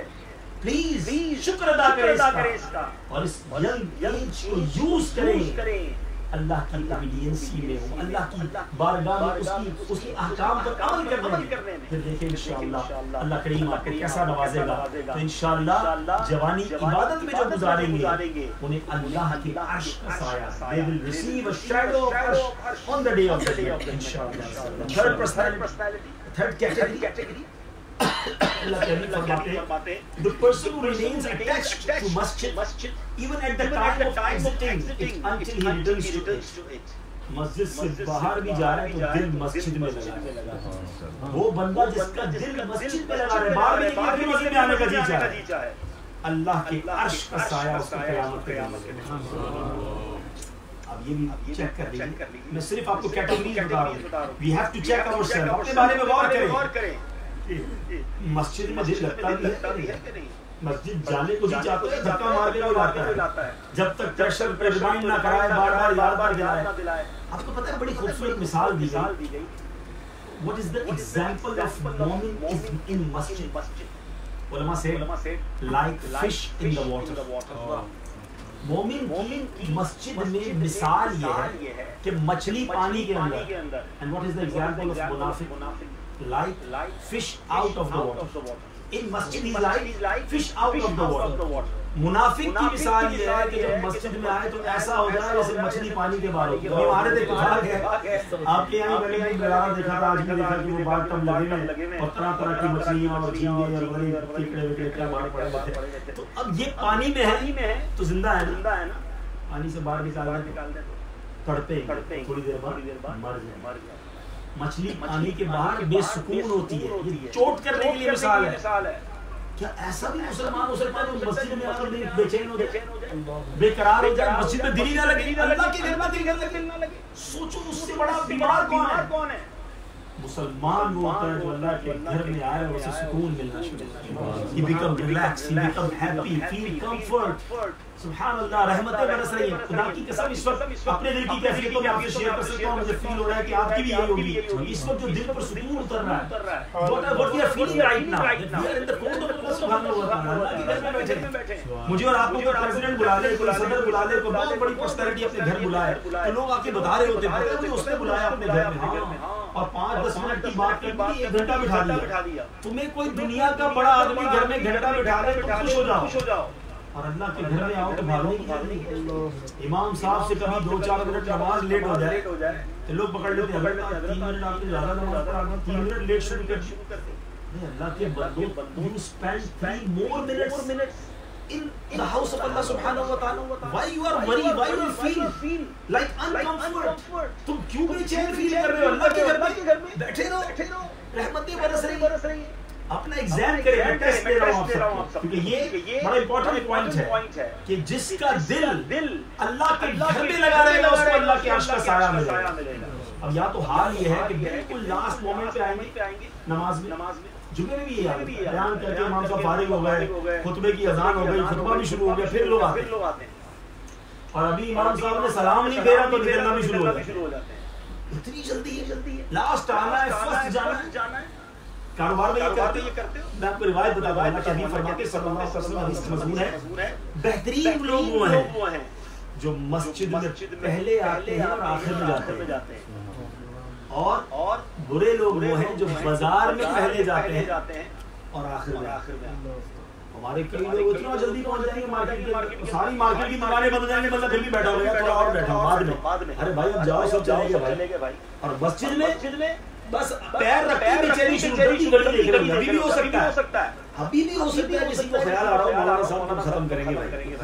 پلیز شکر ادا کریں اس کا، اور اس ینگ ایج کو یوز کریں اللہ کی اوبیڈینسی میں، اللہ کی بارگاہ میں اس کی احکام پر عمل کرنے میں۔ پھر دیکھیں انشاءاللہ اللہ کریم آپ کو کیسا نوازے گا۔ تو انشاءاللہ جوانی عبادت میں جو گزاریں گے انہیں اللہ کی عرش کا سایہ، they will receive a shadow of arsh on the day of judgment انشاءاللہ۔ تھرڈ پرسنالٹی، تھرڈ کیٹیگری، اللہ تعالیٰ فرماتے ہیں the person who remains attached to masjid even at the time of exiting it until he returns to it۔ مسجد سے باہر بھی جا رہے ہیں تو دل مسجد میں لگا ہے، وہ بندہ جس کا دل مسجد میں لگا رہے، باہر بھی نہیں کہ مسجد میں آنے کا جی چاہے، اللہ کے عرش کا سایہ اس کو قیامت میں۔ اب یہ بھی چیک کر لیجیے، میں صرف آپ کو کیٹیگریز بتا رہا ہوں، we have to check ourselves، اپنے بارے میں غور کریں۔ مسجد میں دل لگتا بھی ہے کہ نہیں؟ مسجد جانے کو بھی چاہتے ہیں، دھکا مار کے کوئی لاتا ہے، جب تک پریشر پہ ریمائنڈ نہ کرائے، بار بار دلائے۔ آپ کو پتہ ہے بڑی خوبصورت مثال دی گئی، what is the example of moment in masjid؟ علماء said like fish in the water۔ مومن کی مسجد میں مثال یہ ہے کہ مچھلی پانی کے اندر، and what is the example of منافق؟ like fish out of the water۔ in masjid is like fish out of the water۔ منافق کی مثال یہ ہے کہ جب مسجد میں آئے تو ایسا ہو جائے جیسے مچھلی پانی کے باہر ہوتی ہے۔ ہمارے تو اتفاق ہے، آپ کے یہاں میں نے بلانا دیکھا تھا، آج بھی دیکھا کہ وہ بات کم لگے میں اور طرح کی مچھلیاں اور جھینگے اور بڑے ٹکڑے وکڑے کیا باہر پڑے ہوتے۔ تو اب یہ پانی میں ہے تو زندہ ہے نا، پانی سے باہر نکال دیں تڑپے تھوڑی دیر بعد مر جائے۔ مچھلی پانی کے باہر بے سکون ہوتی ہے، یہ چوٹ کرنے کے لیے مثال ہے۔ کیا ایسا بھی مسلمان ہو سکتا ہے جو مسجد میں آ کر بے چین ہو جائے، بے قرار ہو جائے، مسجد میں دل ہی نہ لگے، اللہ کی نعمت دل نہ لگے؟ سوچو اس سے بڑا بیمار کون ہے؟ مسلمان وہ ہوتا ہے جو اللہ کے گھر میں آئے اور اسے سکون ملنا شروع ہو. He become relaxed, he become happy, feel comfort. سبحان اللہ, رحمتیں برس رہی ہیں. خدا کی قسم اس وقت اپنے دل کی کیفیتوں میں آپ سے شیئر کر سکتا ہوں. مجھے فیل ہو رہا ہے کہ آپ کی بھی یہی ہوگی. اس وقت جو دل پر سکون اتر رہا ہے, what we are feeling right now, we are in the court of Allah سبحانہ و تعالیٰ. اللہ کے گھر میں بیٹھے مجھے اور آپ کو کوئی پریزیڈنٹ بلا لے, کوئی صدر بلا لے, کوئی بہت بڑی پرسنالٹی اپنے گھر بلائے, تو لوگ آ کے بتا رہے ہوتے ہیں مجھے اس نے بلایا اپنے گھر میں, اور 5-10 منٹ کی بات کرنے کی 1 گھنٹہ بٹھا دیا. تمہیں کوئی دنیا کا بڑا آدمی گھر میں گھنٹہ بٹھا دے تو خوش ہو جاؤ, اور اللہ کے گھر میں آؤ تو بھاگنے کی ضرورت نہیں. امام صاحب سے کبھی 2-4 منٹ نماز لیٹ ہو جائے تو لوگ پکڑ لیتے ہیں, اگر 3 منٹ آپ نے زیادہ نماز پڑھا 3 منٹ لیٹ شروع کر دی. اللہ کے بندوں, you spend 3 more minutes in the house of Allah subhanahu wa ta'ala. Why you are worried? Why you feel like uncomfort? تم کیوں بے چین فیل کر رہے ہو؟ اللہ کے گھر میں بیٹھے رہو, رحمتیں برس رہی. اپنا ایگزام کریں, میں ٹیسٹ دے رہا ہوں آپ سے, کیونکہ یہ بڑا امپورٹنٹ پوائنٹ ہے کہ جس کا دل اللہ کے گھر میں لگا رہے گا اس کو اللہ کے عرش کا سایہ ملے گا. اب یا تو حال یہ ہے کہ بالکل لاسٹ مومنٹ پہ آئیں گے نماز میں, جمعے میں بھی یہ بیان کر کے امام صاحب فارغ ہو گئے, خطبے کی اذان ہو گئی, خطبہ بھی شروع ہو گیا, پھر لوگ آتے ہیں, اور ابھی امام صاحب نے سلام نہیں پھیرا تو نکلنا بھی شروع ہو جاتے ہیں. اتنی جلدی ہے, لاسٹ آنا ہے, فرسٹ جانا ہے. کاروبار میں یہ کرتے ہو. میں آپ کو روایت بتا دوں, کہ حبیب فرماتے ہیں صلی اللہ علیہ وسلم, حدیث کا مضمون ہے, بہترین لوگ وہ ہیں جو مسجد میں پہلے آتے ہیں اور آخر میں جاتے ہیں, اور برے لوگ وہ ہیں جو بازار میں پہلے جاتے ہیں اور آخر میں. ہمارے کئی لوگ اتنا جلدی پہنچ جائیں گے مارکیٹ میں, ساری مارکیٹ کی دکانیں بند ہو جائیں گے, بندہ پھر بھی بیٹھا ہو گیا, تھوڑا اور بیٹھا ہو بعد میں. ارے بھائی اب جاؤ, سب چلے گے بھائی. اور مسجد میں بس پیر رکھتے بے چینی شروع کر دی, گھڑی دیکھ رہے ہیں. ابھی بھی ہو سکتا ہے, ابھی بھی ہو سکتا ہے کسی کو خیال آ رہا ہو مولانا صاحب ہم ختم کریں گے بھائی.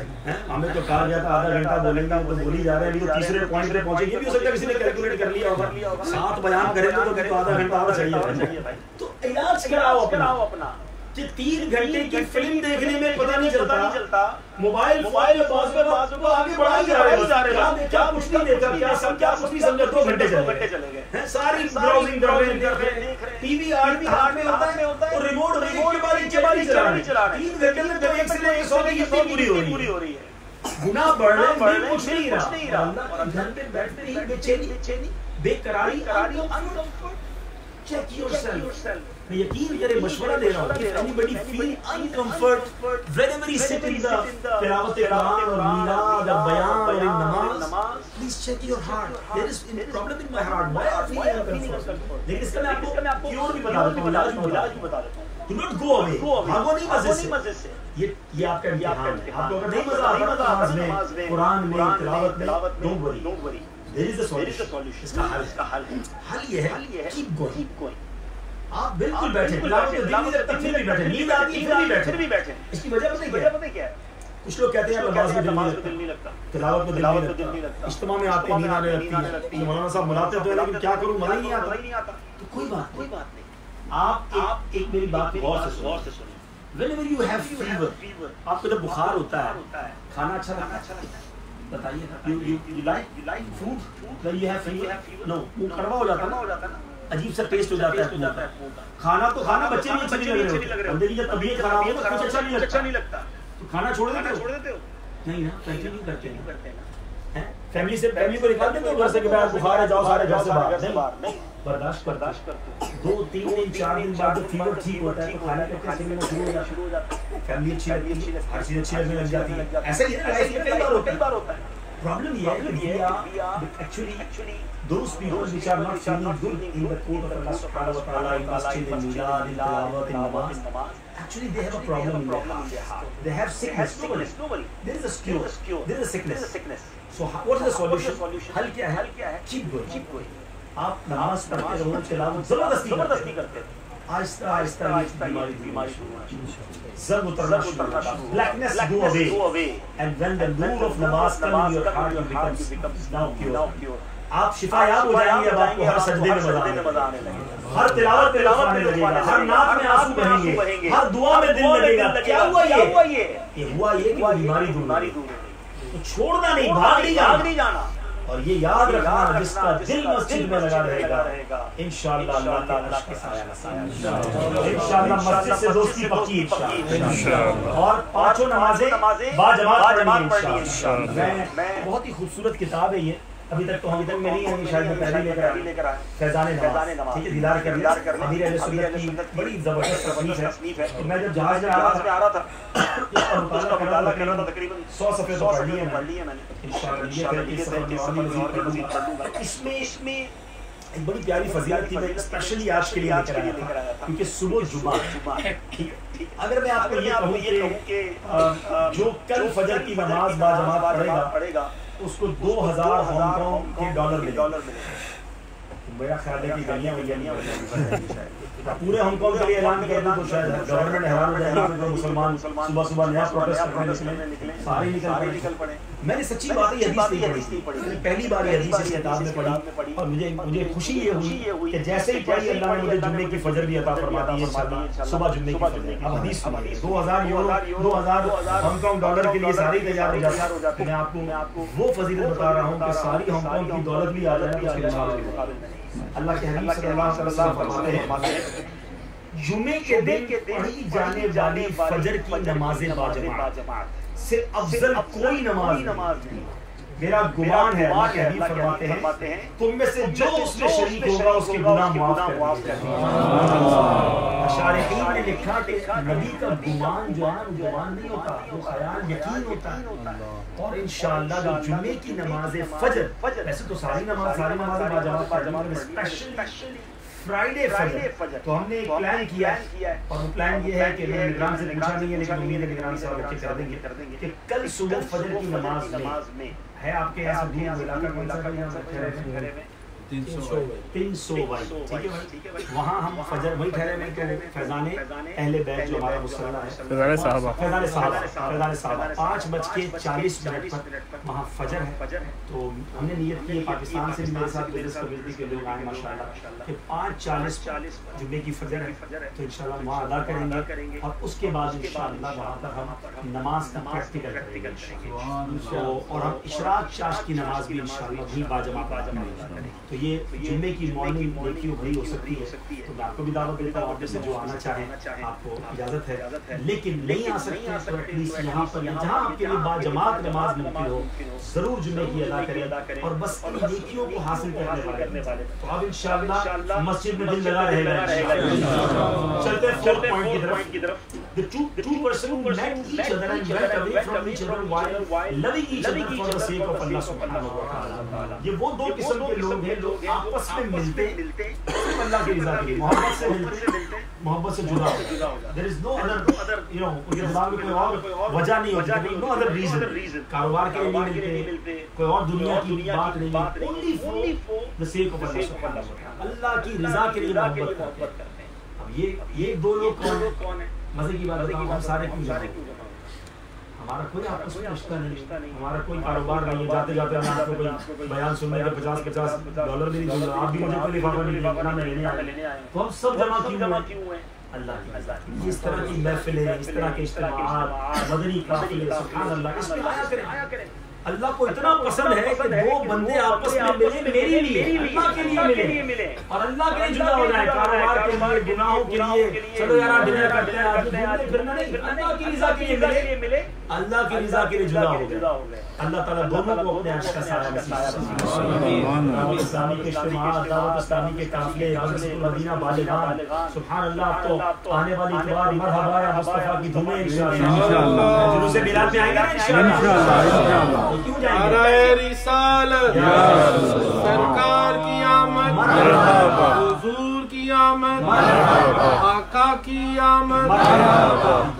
ہمیں تو کہا گیا تھا آدھا گھنٹہ بولیں گے, تو بولی جا رہے ہیں, ابھی تو تیسرے پوائنٹ پہ پہنچے. یہ بھی ہو سکتا ہے کسی نے کیلکولیٹ کر لیا ہوگا 7 بیان کریں گے تو آدھا گھنٹہ اور چاہیے بھائی. تو علاج کراؤ اپنا, کہ 3 گھنٹے کی فلم دیکھنے میں پتہ نہیں چلتا, موبائل فون کو آگے بڑھائی جا رہے ہیں, کیا کچھ نہیں دیکھا, کیا کچھ نہیں سمجھا, 2 گھنٹے چلے گئے. ساری براؤزنگ کر رہے ہیں, ٹی وی ہاتھ میں ہوتا ہے, اور ریموٹ کے بعد نیچے چلا رہے ہیں. 3 گھنٹے میں تو ایک سے لے کے 100 کی کتنی پوری ہو رہی ہے. گناہ بڑھ رہے ہیں, کچھ نہیں رہا. اللہ کے گھر پہ بیٹھتے ہی بے چینی, بے قراری, check yourself. میں یقین کرے مشورہ دے رہا ہوں, if anybody feel uncomfort whenever he sit in the تلاوت قرآن اور میلاد اور بیان اور نماز, please check your heart. There is a problem in my heart. Why are you feeling uncomfort? لیکن اس کا میں آپ کو کیور بھی بتا دیتا ہوں, علاج بھی بتا دیتا ہوں. Do not go away. بھاگو نہیں مسجد سے. یہ آپ کا امتحان ہے. آپ کو اگر نہیں مزہ آتا نماز میں, قرآن میں, تلاوت میں, don't worry. There is a solution. اس کا حل یہ ہے, keep going. آپ بالکل بیٹھیں, تلاوت میں دل نہیں لگتا پھر بھی بیٹھیں, نیند آتی ہے پھر بھی بیٹھیں. اس کی وجہ پتہ کیا ہے؟ کچھ لوگ کہتے ہیں نماز میں دل نہیں لگتا, تلاوت میں دل نہیں لگتا, اجتماع میں آتے نیند آنے لگتی ہے, مولانا صاحب بلاتے تو لیکن کیا کروں, مزہ ہی نہیں آتا. تو کوئی بات نہیں, آپ ایک میری بات غور سے سنیں. Whenever you have fever, آپ کو جب بخار ہوتا ہے, کھانا اچھا لگتا ہے, بتائیے you like food when you have fever? No, وہ کڑوا ہو جاتا ہے نا, عجیب سا ٹیسٹ ہو جاتا ہے. کھانا تو کھانا بچے بھی اچھے نہیں لگ رہے, بندے کی جب طبیعت خراب ہو تو کچھ اچھا نہیں لگتا, تو کھانا چھوڑ دیتے ہو؟ نہیں نا, کنٹینیو کرتے ہیں. فیملی کو نکال دیتے ہو گھر سے کہ بخار ہے, جاؤ سارے گھر سے باہر. نہیں, برداشت کرتے 2-3 دن 4 دن بعد جب فیور ٹھیک ہوتا ہے تو کھانا کھاتے ہیں شروع ہو جاتا ہے, فیملی اچھی لگتی ہے, ہر چیز اچھی لگنے لگ جاتی ہے. ایسا ہی لائف میں کئی بار ہوتا ہے. پرابلم یہ ہے کہ actually those people which are not feeling good in the court of Allah subhanahu wa ta'ala, in masjid, in milad, in tilawat, in namaz, actually they have a problem in their heart. They have sickness. There is a cure. There is a sickness. So what is the solution? حل کیا ہے? Keep going. آپ نماز پڑھتے رہو, تلاوت زبردستی کرتے ہیں, آہستہ آہستہ بیماری زب اترنا شروع, blackness go away, and when the nur of namaz comes in your heart, it becomes now pure. آپ شفا یاب ہو جائیں گے. اب آپ کو ہر سجدے میں مزہ آنے لگے گا, ہر تلاوت میں آنے لگے گا, ہر نعت میں آنسو بہیں گے, ہر دعا میں دل لگے گا. کیا ہوا یہ کہ بیماری دور ہو گئی. تو چھوڑنا نہیں, بھاگ نہیں جانا. اور یہ یاد رکھنا جس کا دل مسجد میں لگا رہے گا انشاءاللہ اللہ کا عرش کا سایہ نصیب انشاءاللہ مسجد سے دوستی پکی انشاءاللہ اور پانچوں نمازیں باجماعت پڑھنی انشاءاللہ. بہت ہی خوبصورت کتاب ہے یہ, ابھی تک تو ہم ادھر میں نہیں ہیں, شاید میں پہلے لے کر آیا فیضان نماز, ٹھیک ہے, دیدار کرنا امیر اہل سنت کی بڑی زبردست تصنیف ہے. تو میں جب جہاز میں آ رہا تھا اس کا مطالعہ کر رہا تھا, تقریباً 100 صفحے تو پڑھ لیے میں نے انشاءاللہ. یہ سفر کی اور بھی مزید پڑھ لوں گا. اس میں ایک بڑی پیاری فضیلت تھی, میں اسپیشلی آج کے لیے لے کر آیا تھا کیونکہ صبح جمعہ. اگر میں آپ کو یہ کہوں کہ جو کل فجر کی نماز باجماعت پڑھے گا اس کو 2000 ہانگ کانگ کے ڈالر ملے. میرا خیال ہے کہ گلیاں پورے ہانگ کانگ کے لیے اعلان کر دوں تو شاید گورنمنٹ حیران ہو جائے گا کہ مسلمان صبح صبح نیا پروٹیسٹ کرنے نکلے, سارے نکل پڑے. میں نے سچی بات یہ حدیث نہیں پڑھی, پہلی بار یہ حدیث اس کتاب میں پڑھی اور مجھے خوشی یہ ہوئی کہ جیسے ہی پڑھی اللہ نے مجھے جمعے کی فجر بھی عطا فرما دی ہے, صبح جمعے کی فجر. اب حدیث سنیے, 2000 یورو 2000 ہانگ کانگ ڈالر کے لیے ساری تیار ہو جاتے. میں آپ کو وہ فضیلت بتا رہا ہوں کہ ساری ہانگ کانگ کی دولت بھی آ جائے اس کے مقابلے میں. اللہ کے حبیب صلی اللہ علیہ وسلم فرماتے ہیں جمعے کے دن پڑھی جانے والی فجر کی نماز باجماعت سے افضل کوئی نماز نہیں. میرا گمان ہے, اللہ کے حبیب فرماتے ہیں تم میں سے جو اس میں شریک ہوگا اس کے گناہ معاف کر دیے جائیں گے. شارحین نے لکھا کہ نبی کا گمان جو ہے نا, گمان نہیں ہوتا, وہ خیال یقین ہوتا ہے. اور انشاءاللہ جو جمعے کی نماز فجر, ویسے تو ساری نماز باجماعت میں اسپیشلی فرائیڈے فجر, تو ہم نے ایک پلان کیا ہے اور وہ پلان یہ ہے کہ میں نگران سے پوچھا نہیں ہے لیکن امید ہے نگران صاحب اچھے کر دیں گے کہ کل صبح فجر کی نماز میں ہے آپ کے یہاں سے دور علاقہ کون سا ٹھہرے میں 300 ٹھیک ہے بھائی, وہاں ہم فجر وہی ٹھہرے میں کہ فیضان اہل بیت جو ہمارا مصلی ہے فیضان صحابہ 5:40 پر وہاں فجر ہے. تو ہم نے نیت کی ہے پاکستان سے بھی میرے ساتھ بزنس کمیونٹی کے لوگ آئے ماشاءاللہ کہ 5:40 جمعے کی فجر ہے, تو انشاءاللہ وہاں ادا کریں گے اور اس کے بعد انشاءاللہ وہاں پر ہم نماز کا پریکٹیکل کریں گے اور ہم اشراق چاش کی نماز بھی انشاءاللہ وہی باجماعت ادا کریں گے. تو یہ جمعے کی مارننگ نیکیوں بھری ہو سکتی ہے, تو میں آپ کو بھی دعوت دیتا ہوں, آپ سے جو آنا چاہیں آپ کو اجازت ہے, لیکن نہیں آ سکتے تو ایٹ لیسٹ یہاں پر جہاں آپ کے لیے باجماعت نماز ممکن ہو ضرور جمعے کی ادا کریں اور بس ان نیکیوں کو حاصل کرنے والے. تو اب انشاءاللہ مسجد میں دل لگا رہے گا. چلتے ہیں 4th پوائنٹ کی طرف. The two persons who met each other and went away from each other while loving each other for the sake of Allah subhanahu wa ta'ala. یہ وہ دو قسم کے لوگ ہیں جو آپس میں ملتے اللہ کی رضا کے لیے, محبت سے ملتے, محبت سے جدا ہو جاتے. There is no other, ان کے دماغ میں کوئی اور وجہ نہیں ہوتی, no other reason. کاروبار کے لیے نہیں ملتے, کوئی اور دنیا کی بات نہیں, only for the sake of Allah subhanahu wa ta'ala. اللہ کی رضا کے لیے محبت کرتے ہیں. اب یہ دو لوگ کون ہیں؟ مزے کی بات بتاؤں, ہم سارے کیوں جاتے ہیں, ہمارا کوئی آپس میں رشتہ نہیں, ہمارا کوئی کاروبار نہیں ہے. جاتے جاتے ہم آپ کو کوئی بیان سننے کے $50 بھی نہیں دوں گا, آپ بھی مجھے کوئی لفافہ نہیں دیں گے, میں لینے آئے. تو ہم سب جمع کیوں ہیں؟ اللہ کی رضا. اس طرح کی محفلیں, اس طرح کے اجتماعات, مدنی قافلے, سبحان اللہ, اس میں آیا کریں. اللہ کو اتنا پسند ہے کہ دو بندے آپس میں ملے میرے لیے, اللہ کے لیے ملے اور اللہ کے لیے جدا ہو جائے. کاروبار کے لیے, گناہوں کے لیے, چلو یار ڈنر کرتے ہیں آج پھرنا نہیں, اللہ کی رضا کے لیے ملے, اللہ کی رضا کے لیے جدا ہو گئے. اللہ تعالیٰ دونوں کو اپنے عرش کا سایہ نصیب فرمائے. دعوت اسلامی کے اجتماعات, دعوت اسلامی کے قافلے, مسجد المدینہ بالغان, سبحان اللہ. اب تو آنے والی اتوار مرحبا یا مصطفیٰ کی دھومیں انشاءاللہ جلوس میلاد میں آئیں گے نا انشاءاللہ. نعرہ رسالت سرکار کی آمد, حضور کی آمد, آقا کی آمد.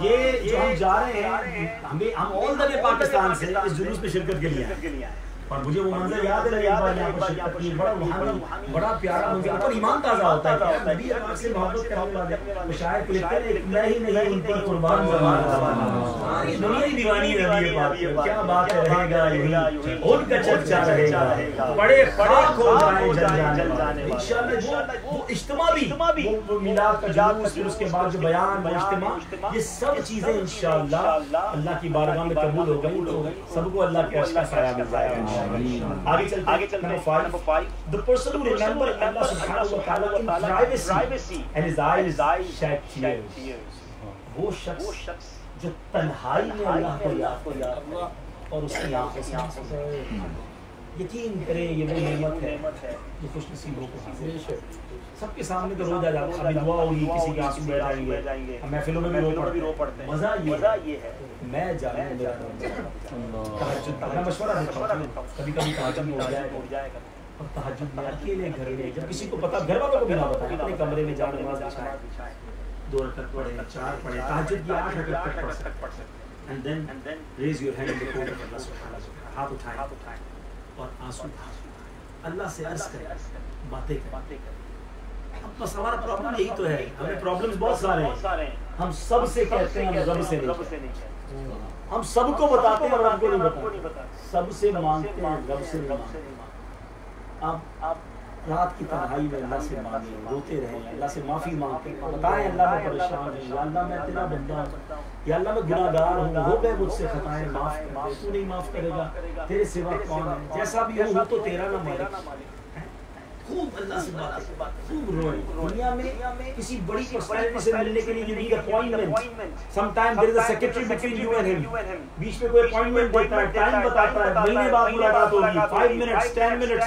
یہ جو ہم جا رہے ہیں, ہم آل دا وے پاکستان سے اس جلوس میں شرکت کے لیے ہیں اور مجھے وہ منظر یاد ہے ایک بار یہاں پر شرکت کی, بڑا روحانی, بڑا پیارا منظر, اور ایمان تازہ ہوتا ہے کہ نبی پاک سے محبت کرنے والے شاعر کو لکھتے ہیں میں ہی نہیں ان پر قربان ساری دنیا ہی دیوانی نبی پاک کی. کیا بات ہے, رہے گا یہی ان کا چرچا رہے گا, بڑے خاک ہو جائے جل جانے انشاءاللہ. وہ اجتماع بھی, وہ میلاد کا جلوس, پھر اس کے بعد جو بیان, وہ اجتماع, یہ سب چیزیں انشاءاللہ اللہ کی بارگاہ میں قبول ہو گئی. تو سب کو اللہ کے عرش کا سایہ مل جائے گا. آگے چلتے ہیں. Number 5, the person who remembers Allah subhanahu wa ta'ala in privacy and his eyes shed tears. وہ شخص جو تنہائی میں اللہ کو یاد کرتا اور اس کی آنکھوں سے یقین کرے یہ وہ نعمت ہے جو خوش نصیبوں کو حاصل ہے. سب کے سامنے تو روز آ جاتا ہے, ابھی دعا ہوگی کسی کے آنسو بہ جائیں گے, محفلوں میں بھی رو پڑتے ہیں. مزہ یہ ہے میں جانوں میرا تہجد میں مشورہ دیتا ہوں, کبھی کبھی تہجد میں ہو جائے گا اور تہجد میں اکیلے گھر میں جب کسی کو پتا, گھر والوں کو بھی نہ بتائیں, اپنے کمرے میں جا نماز بچھائیں, 2 رکعت پڑھیں, 4 پڑھیں, تہجد کی 8 رکعت تک پڑھ سکتے. And then raise your hand in the court of Allah subhanahu wa ta'ala. ہاتھ اٹھائیں اور آنسو اللہ سے عرض کریں, باتیں کریں. اب بس ہمارا پرابلم یہی تو ہے, ہمیں پرابلمز بہت سارے ہیں. ہم سب سے کہتے ہیں رب سے نہیں, ہم سب کو بتاتے ہیں رب کو نہیں بتاتے, سب سے مانگتے ہیں رب سے نہیں مانگتے. اب رات کی تنہائی میں اللہ سے مانگیں, روتے رہیں, اللہ سے معافی مانگتے ہیں, بتائیں اللہ میں پریشان ہوں, یا اللہ میں تیرا بندہ ہوں, یا اللہ میں گناہ گار ہوں, ہو گئے مجھ سے خطائیں, معاف کر دے, تو نہیں معاف کرے گا, تیرے سوا کون ہے, جیسا بھی ہوں تو تیرا نہ مالک. خوب اللہ سے بات, خوب روئیں. دنیا میں کسی بڑی پرسنالٹی سے ملنے کے لیے you need appointment. Sometimes there is a secretary between you and him. بیچ میں کوئی appointment دیتا ہے, ٹائم بتاتا ہے, مہینے بعد ملاقات ہوگی, 5 minutes, 10 minutes,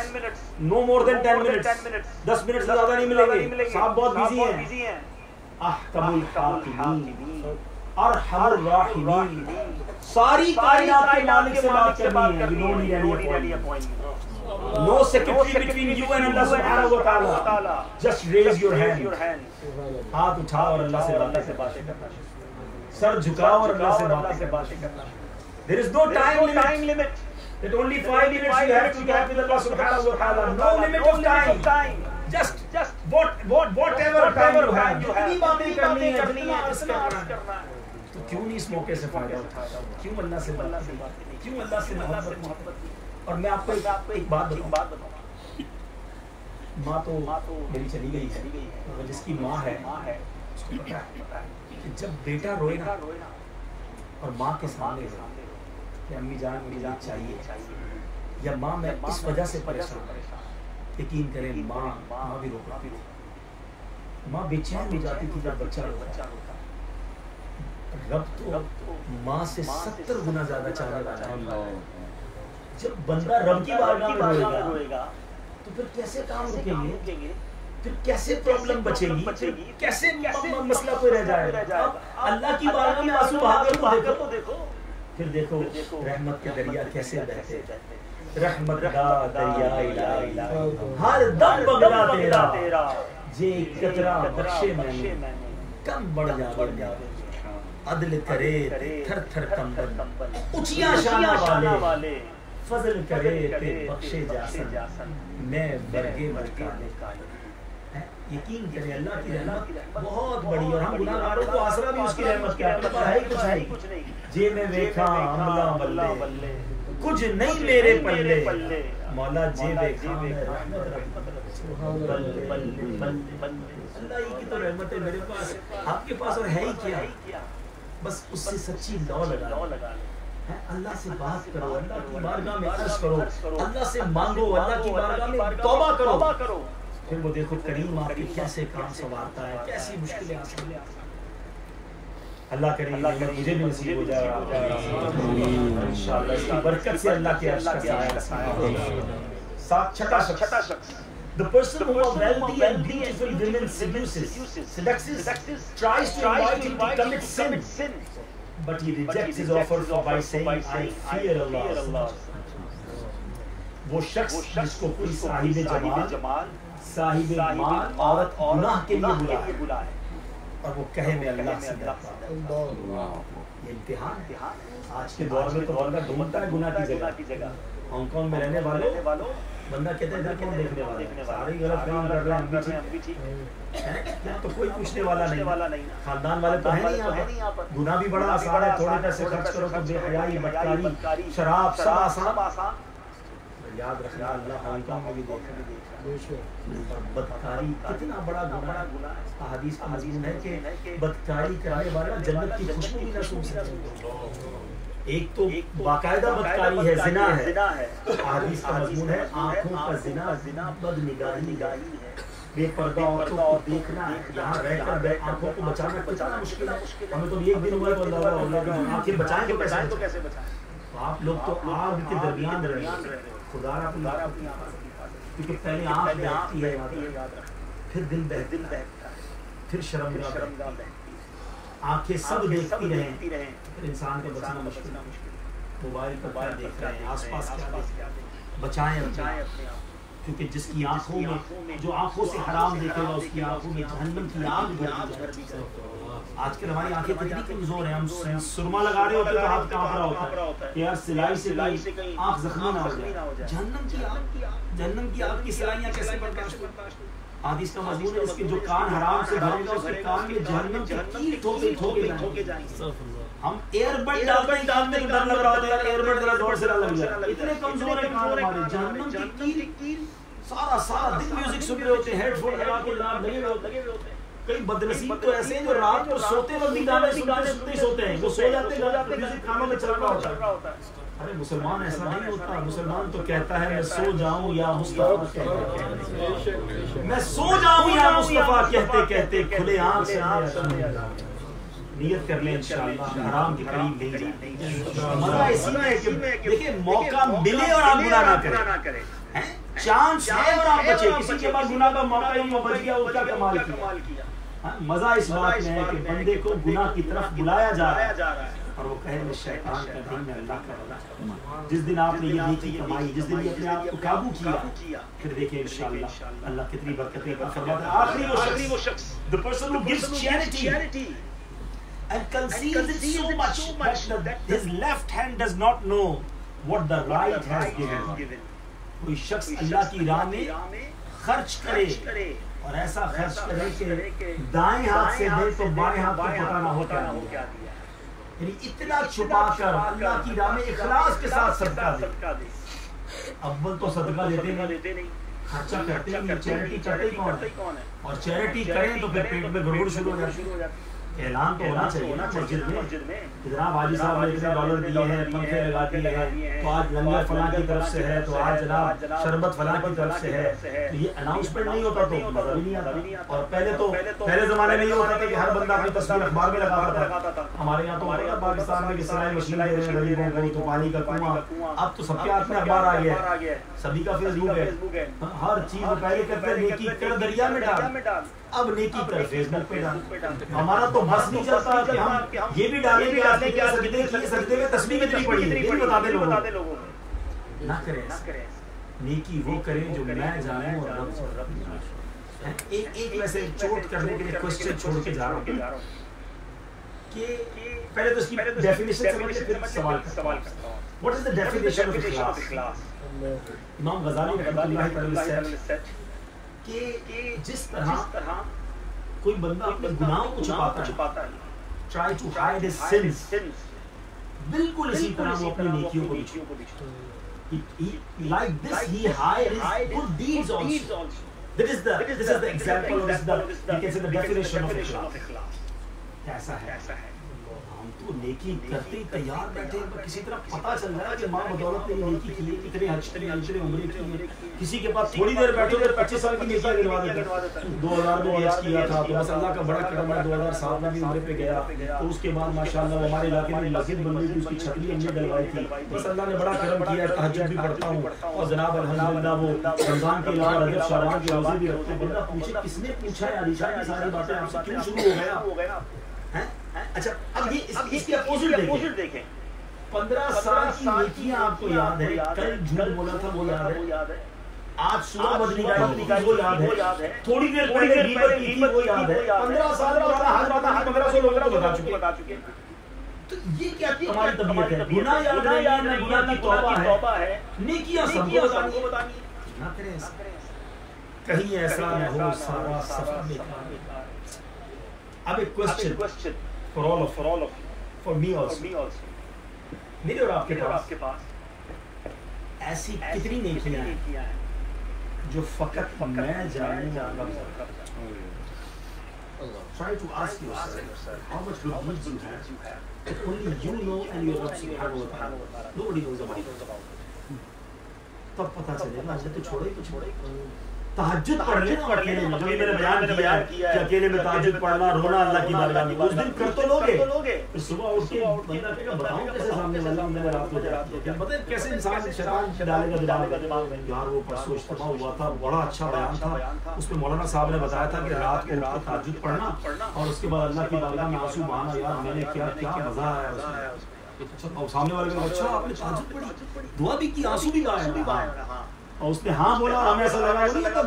no more than 10 minutes, 10 minute سے زیادہ نہیں ملیں گے, صاحب بہت بزی ہیں. احکم الحاکمین, ارحم الراحمین, ساری کائنات کے مالک سے بات کرنی ہے. You don't need any appointment. No secretary between you and Allah subhanahu wa ta'ala. Just raise your hand. ہاتھ اٹھاؤ اور اللہ سے باتیں کرنا, سر جھکاؤ اور اللہ سے باتیں کرنا. There is no time limit. That only 5 minutes you have to talk with Allah subhanahu wa ta'ala. No limit of time. Just whatever time you have. جتنی باتیں کرنی ہے, جتنا عرض کرنا ہے. تو کیوں نہیں اس موقع سے فائدہ اٹھاتا, کیوں اللہ سے باتیں, کیوں اللہ سے محبت. اور میں آپ کو ایک بات بتاؤں, ماں تو میری چلی گئی ہے, اور جس کی ماں ہے اس کو پتا ہے کہ جب بیٹا روئے نا اور ماں کے سامنے کہ امی جان مجھے چاہیے, یا ماں میں اس وجہ سے پریشان, یقین کریں ماں بھی رو پڑتی, ماں بے چین ہو جاتی تھی جب بچہ روتا. رب تو ماں سے 70 گنا زیادہ چاہنے والا ہے. جب بندہ رب کی بارگاہ میں روئے گا تو پھر کیسے کام رکیں گے, پھر کیسے پرابلم بچے گی, کیسے مسئلہ کوئی رہ جائے گا. اللہ کی بارگاہ میں آنسو بہا کر تو دیکھو, پھر دیکھو رحمت کے دریا کیسے بہتے. رحمت کا دریا الہی ہر دم بغلا تیرا, جے قطرہ بخشے میں نے کم بڑھ جاوے. عدل کرے تھر تھر کمبل, اونچیاں شانہ والے, فضل کرے تے بخشے جاسن, میں برگے برکالے. یقین کریں اللہ کی رحمت بہت بڑی, اور ہم گناہ گاروں کو آسرا بھی اس کی رحمت کیا ہے, کچھ نہیں. جے میں ویکھا عملہ بلے, کچھ نہیں میرے پلے, مولا جے ویکھا میں رحمت اللہ ہی کی تو رحمت ہے میرے پاس, آپ کے پاس اور ہے ہی کیا. بس اس سے سچی لو لگا, اللہ سے بات کرو, اللہ کی بارگاہ میں عرض کرو, اللہ سے مانگو, اللہ کی بارگاہ میں توبہ کرو. پھر وہ دیکھو کریم آپ کے کیسے کام سنوارتا ہے, کیسی مشکلیں آسان. اللہ کرے مجھے بھی نصیب ہو جائے انشاءاللہ, اس کی برکت سے اللہ کے عرش کا سایہ. ساتھ چھٹا شخص, the person who is wealthy and beautiful women seduces, tries to invite him to commit sin, but he rejects his offer by saying, I fear Allah. وہ شخص جس کو کوئی صاحب جمال, صاحب مال عورت گناہ کے لیے بلائے اور وہ کہے میں اللہ سے ڈرتا ہوں. یہ امتحان آج کے دور میں تو بندہ ڈھونڈتا ہے گناہ کی جگہ. ہانگ کانگ میں رہنے والوں بندہ کہتا ہے ادھر کون دیکھنے والا, سارے غلط کام کر رہے ہیں, ہم بھی ٹھیک, تو کوئی پوچھنے والا نہیں, خاندان والے تو ہیں نہیں یہاں پر. گناہ بھی بڑا آسان ہے, تھوڑے پیسے خرچ کرو تو بے حیائی, بدکاری, شراب سب آسان. یاد رکھنا اللہ ہانگ کانگ میں بھی دیکھا, بدکاری کتنا بڑا گناہ ہے. احادیث کا مضمون ہے کہ بدکاری کرنے والا جنت کی خوشبو بھی نہ سن سکے. ایک تو باقاعدہ بدکاری ہے، زنا ہے، حدیث کا مضمون ہے آنکھوں کا زنا، بد نگاہی ہے، بے پردہ عورتوں کو دیکھنا ہے، یہاں رہ کر آنکھوں کو بچانا کتنا مشکل ہے. ہمیں تو ایک دن ہوا تو اللہ آنکھیں بچائیں تو کیسے بچائیں. آپ لوگ تو آگ کے درمیان رہے ہیں، خدا اپنی کیونکہ پہلے آنکھ بہتی ہے، پھر دل بہتا ہے، پھر شرمگاہ بہتی ہے، آنکھیں سب دیکھتی رہیں، پھر انسان کو بچانا مشکل. موبائل پر کیا دیکھ رہے ہیں، آس پاس کیا دیکھ رہے ہیں، بچائیں اپنے آپ، کیونکہ جس کی آنکھوں میں، جو آنکھوں سے حرام دیکھے گا اس کی آنکھوں میں جہنم کی آگ بھر دی جائے. آج کل ہماری آنکھیں کتنی کمزور ہیں، ہم سرما لگا رہے ہوتے تو ہاتھ کانپ رہا ہوتا ہے کہ یار سلائی سے کہیں آنکھ زخمی نہ ہو جائے. جہنم کی آگ کی سلائیاں کیسے برداشت کریں. حدیث کا مضمون ہے اس کے جو کان حرام سے بھرے گا اس کے کان میں جہنم کی کیل ٹھوکے جائیں گے. ہم ایئر بڈ ڈالتے ہیں کان میں تو ڈر لگ رہا ہوتا ہے یار ایئر بڈ ذرا زور سے نہ لگ جائے، اتنے کمزور ہیں کان ہمارے. جہنم کی کیل سارا دن میوزک سن رہے ہوتے ہیں، ہیڈ فون لگا کے لگے ہوئے ہوتے ہیں. کئی بدنصیب تو ایسے ہیں جو رات کو سوتے وقت بھی گانے سنتے ہی سوتے ہیں، وہ سو جاتے ہیں میوزک کانوں میں چل رہا ہوتا ہے. ارے مسلمان ایسا نہیں ہوتا، مسلمان تو کہتا ہے میں سو جاؤں یا مصطفیٰ، میں سو جاؤں یا مصطفیٰ کہتے کہتے کھلے آنکھ سے نیت کر لیں انشاءاللہ حرام کے قریب نہیں جائیں. مزہ اسی میں ہے کہ دیکھیں موقع ملے اور آپ گناہ نہ کریں، چانس ہے اور آپ بچے. کسی کے پاس گناہ کا موقع ہی نہیں بچ گیا، اس کا کمال کیا. مزہ اس بات میں ہے کہ بندے کو گناہ کی طرف بلایا جا رہا ہے اور وہ کہے میں شیطان کا دین میں اللہ کا بلا. جس دن آپ نے یہ نیکی کمائی، جس دن یہ اپنے آپ کو قابو کیا، پھر دیکھیں انشاءاللہ اللہ کتنی برکتیں عطا فرماتا ہے. آخری وہ شخص the person who gives charity and conceals it so much that his left hand does not know what the right has given. کوئی شخص اللہ کی راہ میں خرچ کرے اور ایسا خرچ کرے کہ دائیں ہاتھ سے دے تو بائیں ہاتھ کو پتہ نہ ہو کیا دیا، یعنی اتنا چھپا کر اللہ کی راہ میں اخلاص کے ساتھ صدقہ دے. اول تو صدقہ دیتے نہیں، خرچہ کرتے نہیں، چیریٹی کرتے ہی کون ہے، اور چیریٹی کریں تو پھر پیٹ میں گڑبڑ شروع ہو جاتی ہے. اعلان تو ہونا چاہیے نا مسجد میں، جناب حاجی صاحب نے اتنے ڈالر دیے ہیں، پنکھے لگا دیے ہیں، تو آج لنگر فلاں کی طرف سے ہے، تو آج جناب شربت فلاں کی طرف سے ہے. تو یہ اناؤنسمنٹ نہیں ہوتا تو مزہ بھی نہیں آتا. اور پہلے زمانے میں یہ ہوتا تھا کہ ہر بندہ اپنی تصویر اخبار میں لگاتا تھا. ہمارے یہاں تو پاکستان میں سلائی مشین دے رہے ہیں غریبوں کو، تو پانی کا کنواں. اب تو سب کے ہاتھ میں اخبار آ گیا ہے، سبھی کا فیس بک ہے، ہر چیز پہلے کرتے نیکی کر دریا میں ڈال، اب نیکی کر فیس بک پہ ڈال. ہمارا تو بس نہیں چلتا کہ ہم یہ بھی ڈالیں گے آج کے سجدے میں تسبیح کتنی پڑی ہے، یہ بھی بتا دے لوگوں. نہ کریں، نیکی وہ کریں جو میں جانوں اور رب جانے. ایک ویسے چوٹ کرنے کے لیے کوسچن چھوڑ کے جا رہا ہوں کہ پہلے تو اس کی ڈیفینیشن سمجھ لیں پھر سوال کرتا ہوں. What is the definition of اخلاص؟ امام غزالی رحمۃ اللہ تعالی سیٹ کہ جس طرح کوئی بندہ اپنے گناہوں کو چھپاتا ہے، try to hide his sins، بالکل اسی طرح وہ اپنی نیکیوں کو چھپاتا ہے. Like this he hides his good deeds also. This is the example, or this is the, you can say, the definition of ikhlas. ایسا ہے ہم تو نیکی کرتے ہی تیار بیٹھے، کسی طرح پتہ چل رہا ہے کہ ماں بدولت نے نیکی کی ہے، اتنے حج کیے، اتنے عمرے کی. کسی کے پاس تھوڑی دیر بیٹھے ہوئے 25 سال کی نیکی گنوا دیتے. 2000 میں حج کیا تھا تو بس اللہ کا بڑا کرم ہے 2007 میں بھی عمرے پہ گیا، تو اس کے بعد ماشاءاللہ وہ ہمارے علاقے میں مسجد بن گئی تھی، اس کی چھتری ہم نے ڈلوائی تھی. بس اللہ نے بڑا کرم کیا، تہجد بھی پڑھتا ہوں اور جناب الحمدللہ وہ رمضان کے علاوہ رجب شعبان کے روزے بھی رکھتے. بندہ پوچھے کس نے پوچھا ہے علی شاہ، یہ ساری باتیں آپ سے کیوں شروع ہو گیا؟ اچھا اب یہ اس کے اپوزٹ دیکھیں. 15 سال کی نیکیاں آپ کو یاد ہے، کل جھوٹ بولا تھا وہ یاد ہے، آج صبح بدنگاہی کی وہ یاد ہے، تھوڑی دیر پہلے غیبت کی تھی وہ یاد ہے. 15 سال بعد ہر بات 1500 لوگوں کو بتا چکے. تو یہ کیا ہماری طبیعت ہے؟ گناہ یاد نہیں ہے، گناہ کی توبہ ہے، نیکیاں سب کو بتانی ہے. نہ کریں کہیں ایسا نہ ہو سارا سفر بیکار. اب ایک question for all of for me also. میرے اور آپ کے پاس ایسی کتنی نیکیاں ہیں جو فقط میں جانوں اور رب جانے. Try to ask yourself how much good deeds you have that only you know and your Rabb subhanahu wa ta'ala. Nobody knows about it. تب پتہ چلے گا تو چھوڑے تو چھوڑے تہجد پڑھ لینا اکیلے میں. جو میں نے بیان کیا ہے کہ اکیلے میں تہجد پڑھنا رونا اللہ کی بارگاہ میں, اس دن کر تو لوگے, پھر صبح اٹھ کے بندہ کہے گا بتاؤں کیسے سامنے والا میں نے رات کو جاتی ہے. پتہ ہے کیسے انسان شیطان ڈالے گا دماغ میں. یار وہ پرسوں اجتماع ہوا تھا, بڑا اچھا بیان تھا, اس میں مولانا صاحب نے بتایا تھا کہ رات کو اٹھ کر تہجد پڑھنا اور اس کے بعد اللہ کی بارگاہ میں آنسو بہانا. یار میں نے کیا مزہ آیا اس میں. سامنے والے کو اچھا آپ نے تہجد پڑھی, دعا بھی کی, آنسو بھی گائے, اور اس نے ہاں بولا. ہمیں ایسا لگا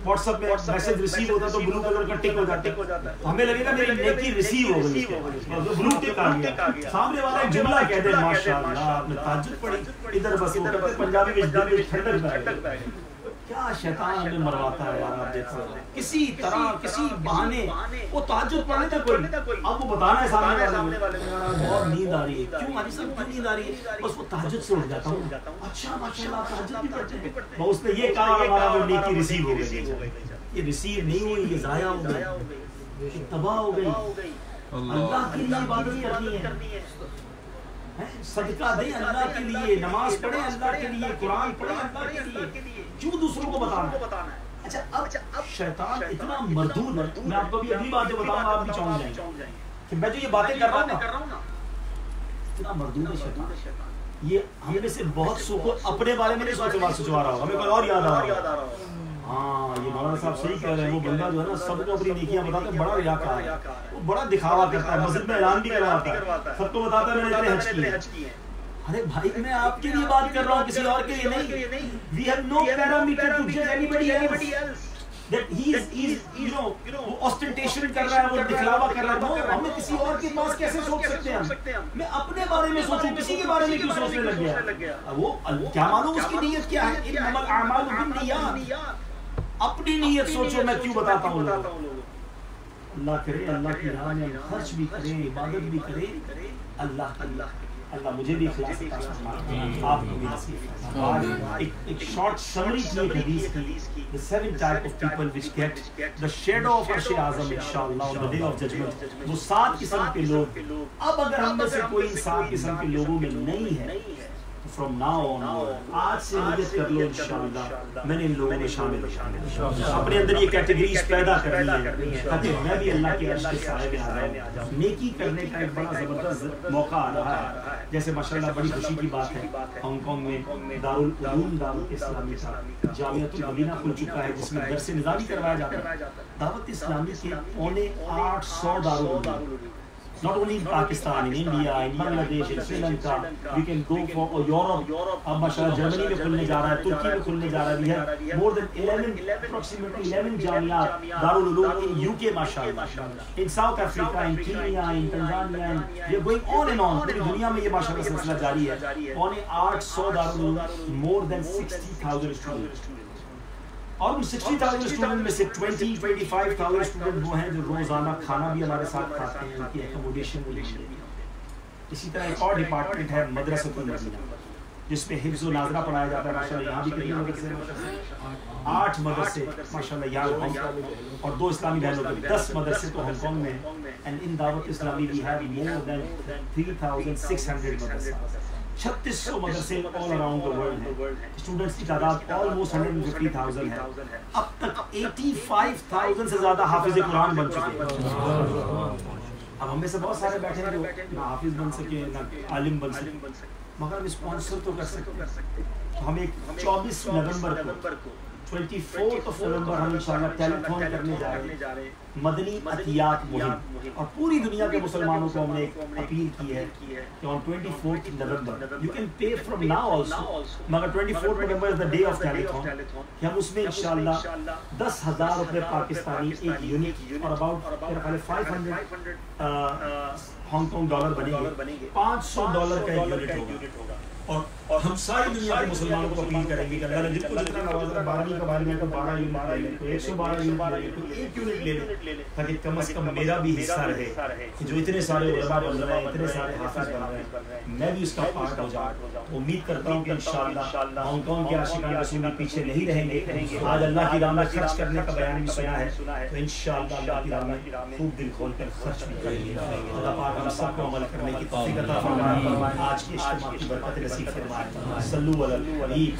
واٹس ایپ میں میسج ریسیو ہوتا تو بلو کلر کا ٹک ہو جاتا, ہمیں لگے گا میری نیکی ریسیو ہو گئی, بلو ٹک آ گیا. سامنے والا ایک جملہ کہہ دے ماشاءاللہ آپ نے تہجد پڑھی, ادھر بس وہ کہتے پنجابی میں دل میں ٹھنڈک ہے. کیا شیطان ہمیں مرواتا ہے یار. آپ دیکھو کسی طرح کسی بہانے وہ تہجد پڑھنے تک کوئی, اب وہ بتانا ہے سامنے والے کو بہت نیند آ رہی ہے. کیوں حاجی صاحب کیوں نیند آ رہی ہے؟ بس وہ تہجد سے اٹھ جاتا ہوں. اچھا ماشاءاللہ تہجد بھی پڑھتے ہیں. اس نے یہ کہا ہمارا وہ نیکی ریسیو ہو گئی. یہ ریسیو نہیں ہوئی, یہ ضائع ہو گئی, تباہ ہو گئی. اللہ کی عبادت کرنی ہے, صدقہ دیں اللہ کے لیے, نماز پڑھیں اللہ کے لیے, قرآن پڑھیں اللہ کے لیے, کیوں دوسروں کو بتانا ہے. اچھا اب شیطان اتنا مردود ہے, میں آپ کو بھی اگلی بات جو بتاؤں گا آپ بھی چونک جائیں گے کہ میں جو یہ باتیں کر رہا ہوں نا, اتنا مردود ہے شیطان. یہ ہم میں سے بہت سو کو اپنے بارے میں نہیں سوچوا رہا ہوگا, ہمیں کوئی اور یاد آ رہا ہوگا. ہاں یہ مولانا صاحب صحیح کہہ رہے ہیں, وہ بندہ جو ہے نا سب کو اپنی نیکیاں بتاتا ہے, بڑا ریاکار ہے, وہ بڑا دکھاوا کرتا ہے, مسجد میں اعلان بھی کرواتا ہے, سب کو بتاتا ہے میں نے اتنے حج کیے. ارے بھائی میں آپ کے لیے بات کر رہا ہوں, کسی اور کے لیے نہیں. We have no parameter to judge anybody else. That he is you know وہ ostentation کر رہا ہے, وہ دکھلاوا کر رہا ہے. no, ہمیں کسی اور کے پاس کیسے سوچ سکتے ہیں؟ میں اپنے بارے میں سوچوں, کسی کے بارے میں کیوں سوچنے لگ گیا؟ وہ کیا معلوم اس کی نیت کیا ہے. انما الاعمال بالنیات. اپنی نیت سوچو, میں کیوں بتاتا ہوں. اللہ کرے اللہ کی راہ میں خرچ بھی کریں, عبادت بھی کریں اللہ مجھے بھی اخلاص عطا فرمائے, آپ کو بھی نصیب فرمائے. آج ایک شارٹ سمری کی ایک حدیث کی, the 7 type of people which get the shadow of عرش اعظم انشاءاللہ on the day of judgment. وہ 7 قسم کے لوگ. اب اگر ہم میں سے کوئی ان 7 قسم کے لوگوں میں نہیں ہے, from now on آج سے نیت کر لو انشاءاللہ میں نے ان لوگوں میں شامل ہوں. اپنے اندر یہ کیٹیگریز پیدا کرنی ہے تاکہ میں بھی اللہ کے عرش کے سائے میں آ جاؤں. نیکی کرنے کا ایک بڑا زبردست موقع آ رہا ہے. جیسے ماشاءاللہ بڑی خوشی کی بات ہے, ہانگ کانگ میں دارالعلوم دعوت اسلامی کا جامعۃ المدینہ کھل چکا ہے, جس میں درس نظامی کروایا جاتا ہے. دعوت اسلامی کے 850 Darul Uloom, not only in Pakistan, in India, in Bangladesh, in Sri Lanka, we can go for Europe. اب ماشاءاللہ جرمنی میں کھلنے جا رہا ہے, ترکی میں کھلنے جا رہا ہے. We have more than 11, approximately 11 جامعات Darul Uloom in UK ماشاءاللہ, in South Africa, in Kenya, in Tanzania, and we are going on and on. پوری دنیا میں یہ ماشاءاللہ سلسلہ جاری ہے. 850 دارالعلوم, more than 60,000 students. اور ان 60,000 اسٹوڈنٹ میں سے 25,000 اسٹوڈنٹ وہ ہیں جو روزانہ کھانا بھی ہمارے ساتھ کھاتے ہیں, ان کی ایکوموڈیشن بھی ملتی ہے. اسی طرح ایک اور ڈپارٹمنٹ ہے مدرسۃ المدینہ, جس میں حفظ و ناظرہ پڑھایا جاتا ہے. ماشاءاللہ یہاں بھی کتنے مدرسے, 8 مدرسے ماشاءاللہ یہاں, اور 2 اسلامی بہنوں کے 10 مدرسے تو ہانگ کانگ میں. اینڈ ان دعوت اسلامی we have more than 3,600 مدرسے, 3600 مدرسے all around the world ہیں. اسٹوڈنٹس کی تعداد almost 150,000 ہے. اب تک 85,000 سے زیادہ حافظ قرآن بن چکے ہیں. اب ہم میں سے بہت سارے بیٹھے ہیں جو نہ حافظ بن سکے نہ عالم بن سکے, مگر ہم اسپانسر تو کر سکتے ہیں. تو ہم ایک 24 نومبر کو 24 نومبر ہم انشاءاللہ ٹیلیتھون کرنے جا رہے ہیں, مدنی عطیات مہم. اور پوری دنیا کے مسلمانوں کو ہم نے ایک اپیل کی ہے کہ on 24 November you can pay from now also, مگر 24 نومبر is the day of telethon, کہ ہم اس میں انشاءاللہ 10,000 روپے پاکستانی ایک یونٹ اور about میرا خیال 500 ہانگ کانگ ڈالر بنے گے, $500 کا ایک یونٹ ہوگا. اور ہم ساری دنیا کے مسلمانوں کو اپیل کریں گے کہ اللہ نے جن کو جتنا نوازا 12 کا بارے میں تو 12 یونٹ لے لیں، کوئی 112 یونٹ لے لیں، کوئی 1 یونٹ لے لیں، تاکہ کم از کم میرا بھی حصہ رہے کہ جو اتنے سارے علماء بن رہے ہیں، اتنے سارے حافظ بن رہے ہیں، میں بھی اس کا پارٹ ہو جاؤں۔ امید کرتا ہوں کہ انشاءاللہ ہانگ کانگ کے عاشقان رسول پیچھے نہیں رہیں گے۔ آج اللہ کی راہ میں خرچ کرنے کا بیان بھی سنا ہے تو انشاءاللہ اللہ کی راہ میں خوب دل کھول کر خرچ بھی کریں گے۔ اللہ پاک ہم سب کو عمل کرنے کی توفیق عطا فرمائے، آج کے اجتماع کی برکت نصیب فرمائے۔ صلو علی الحبیب۔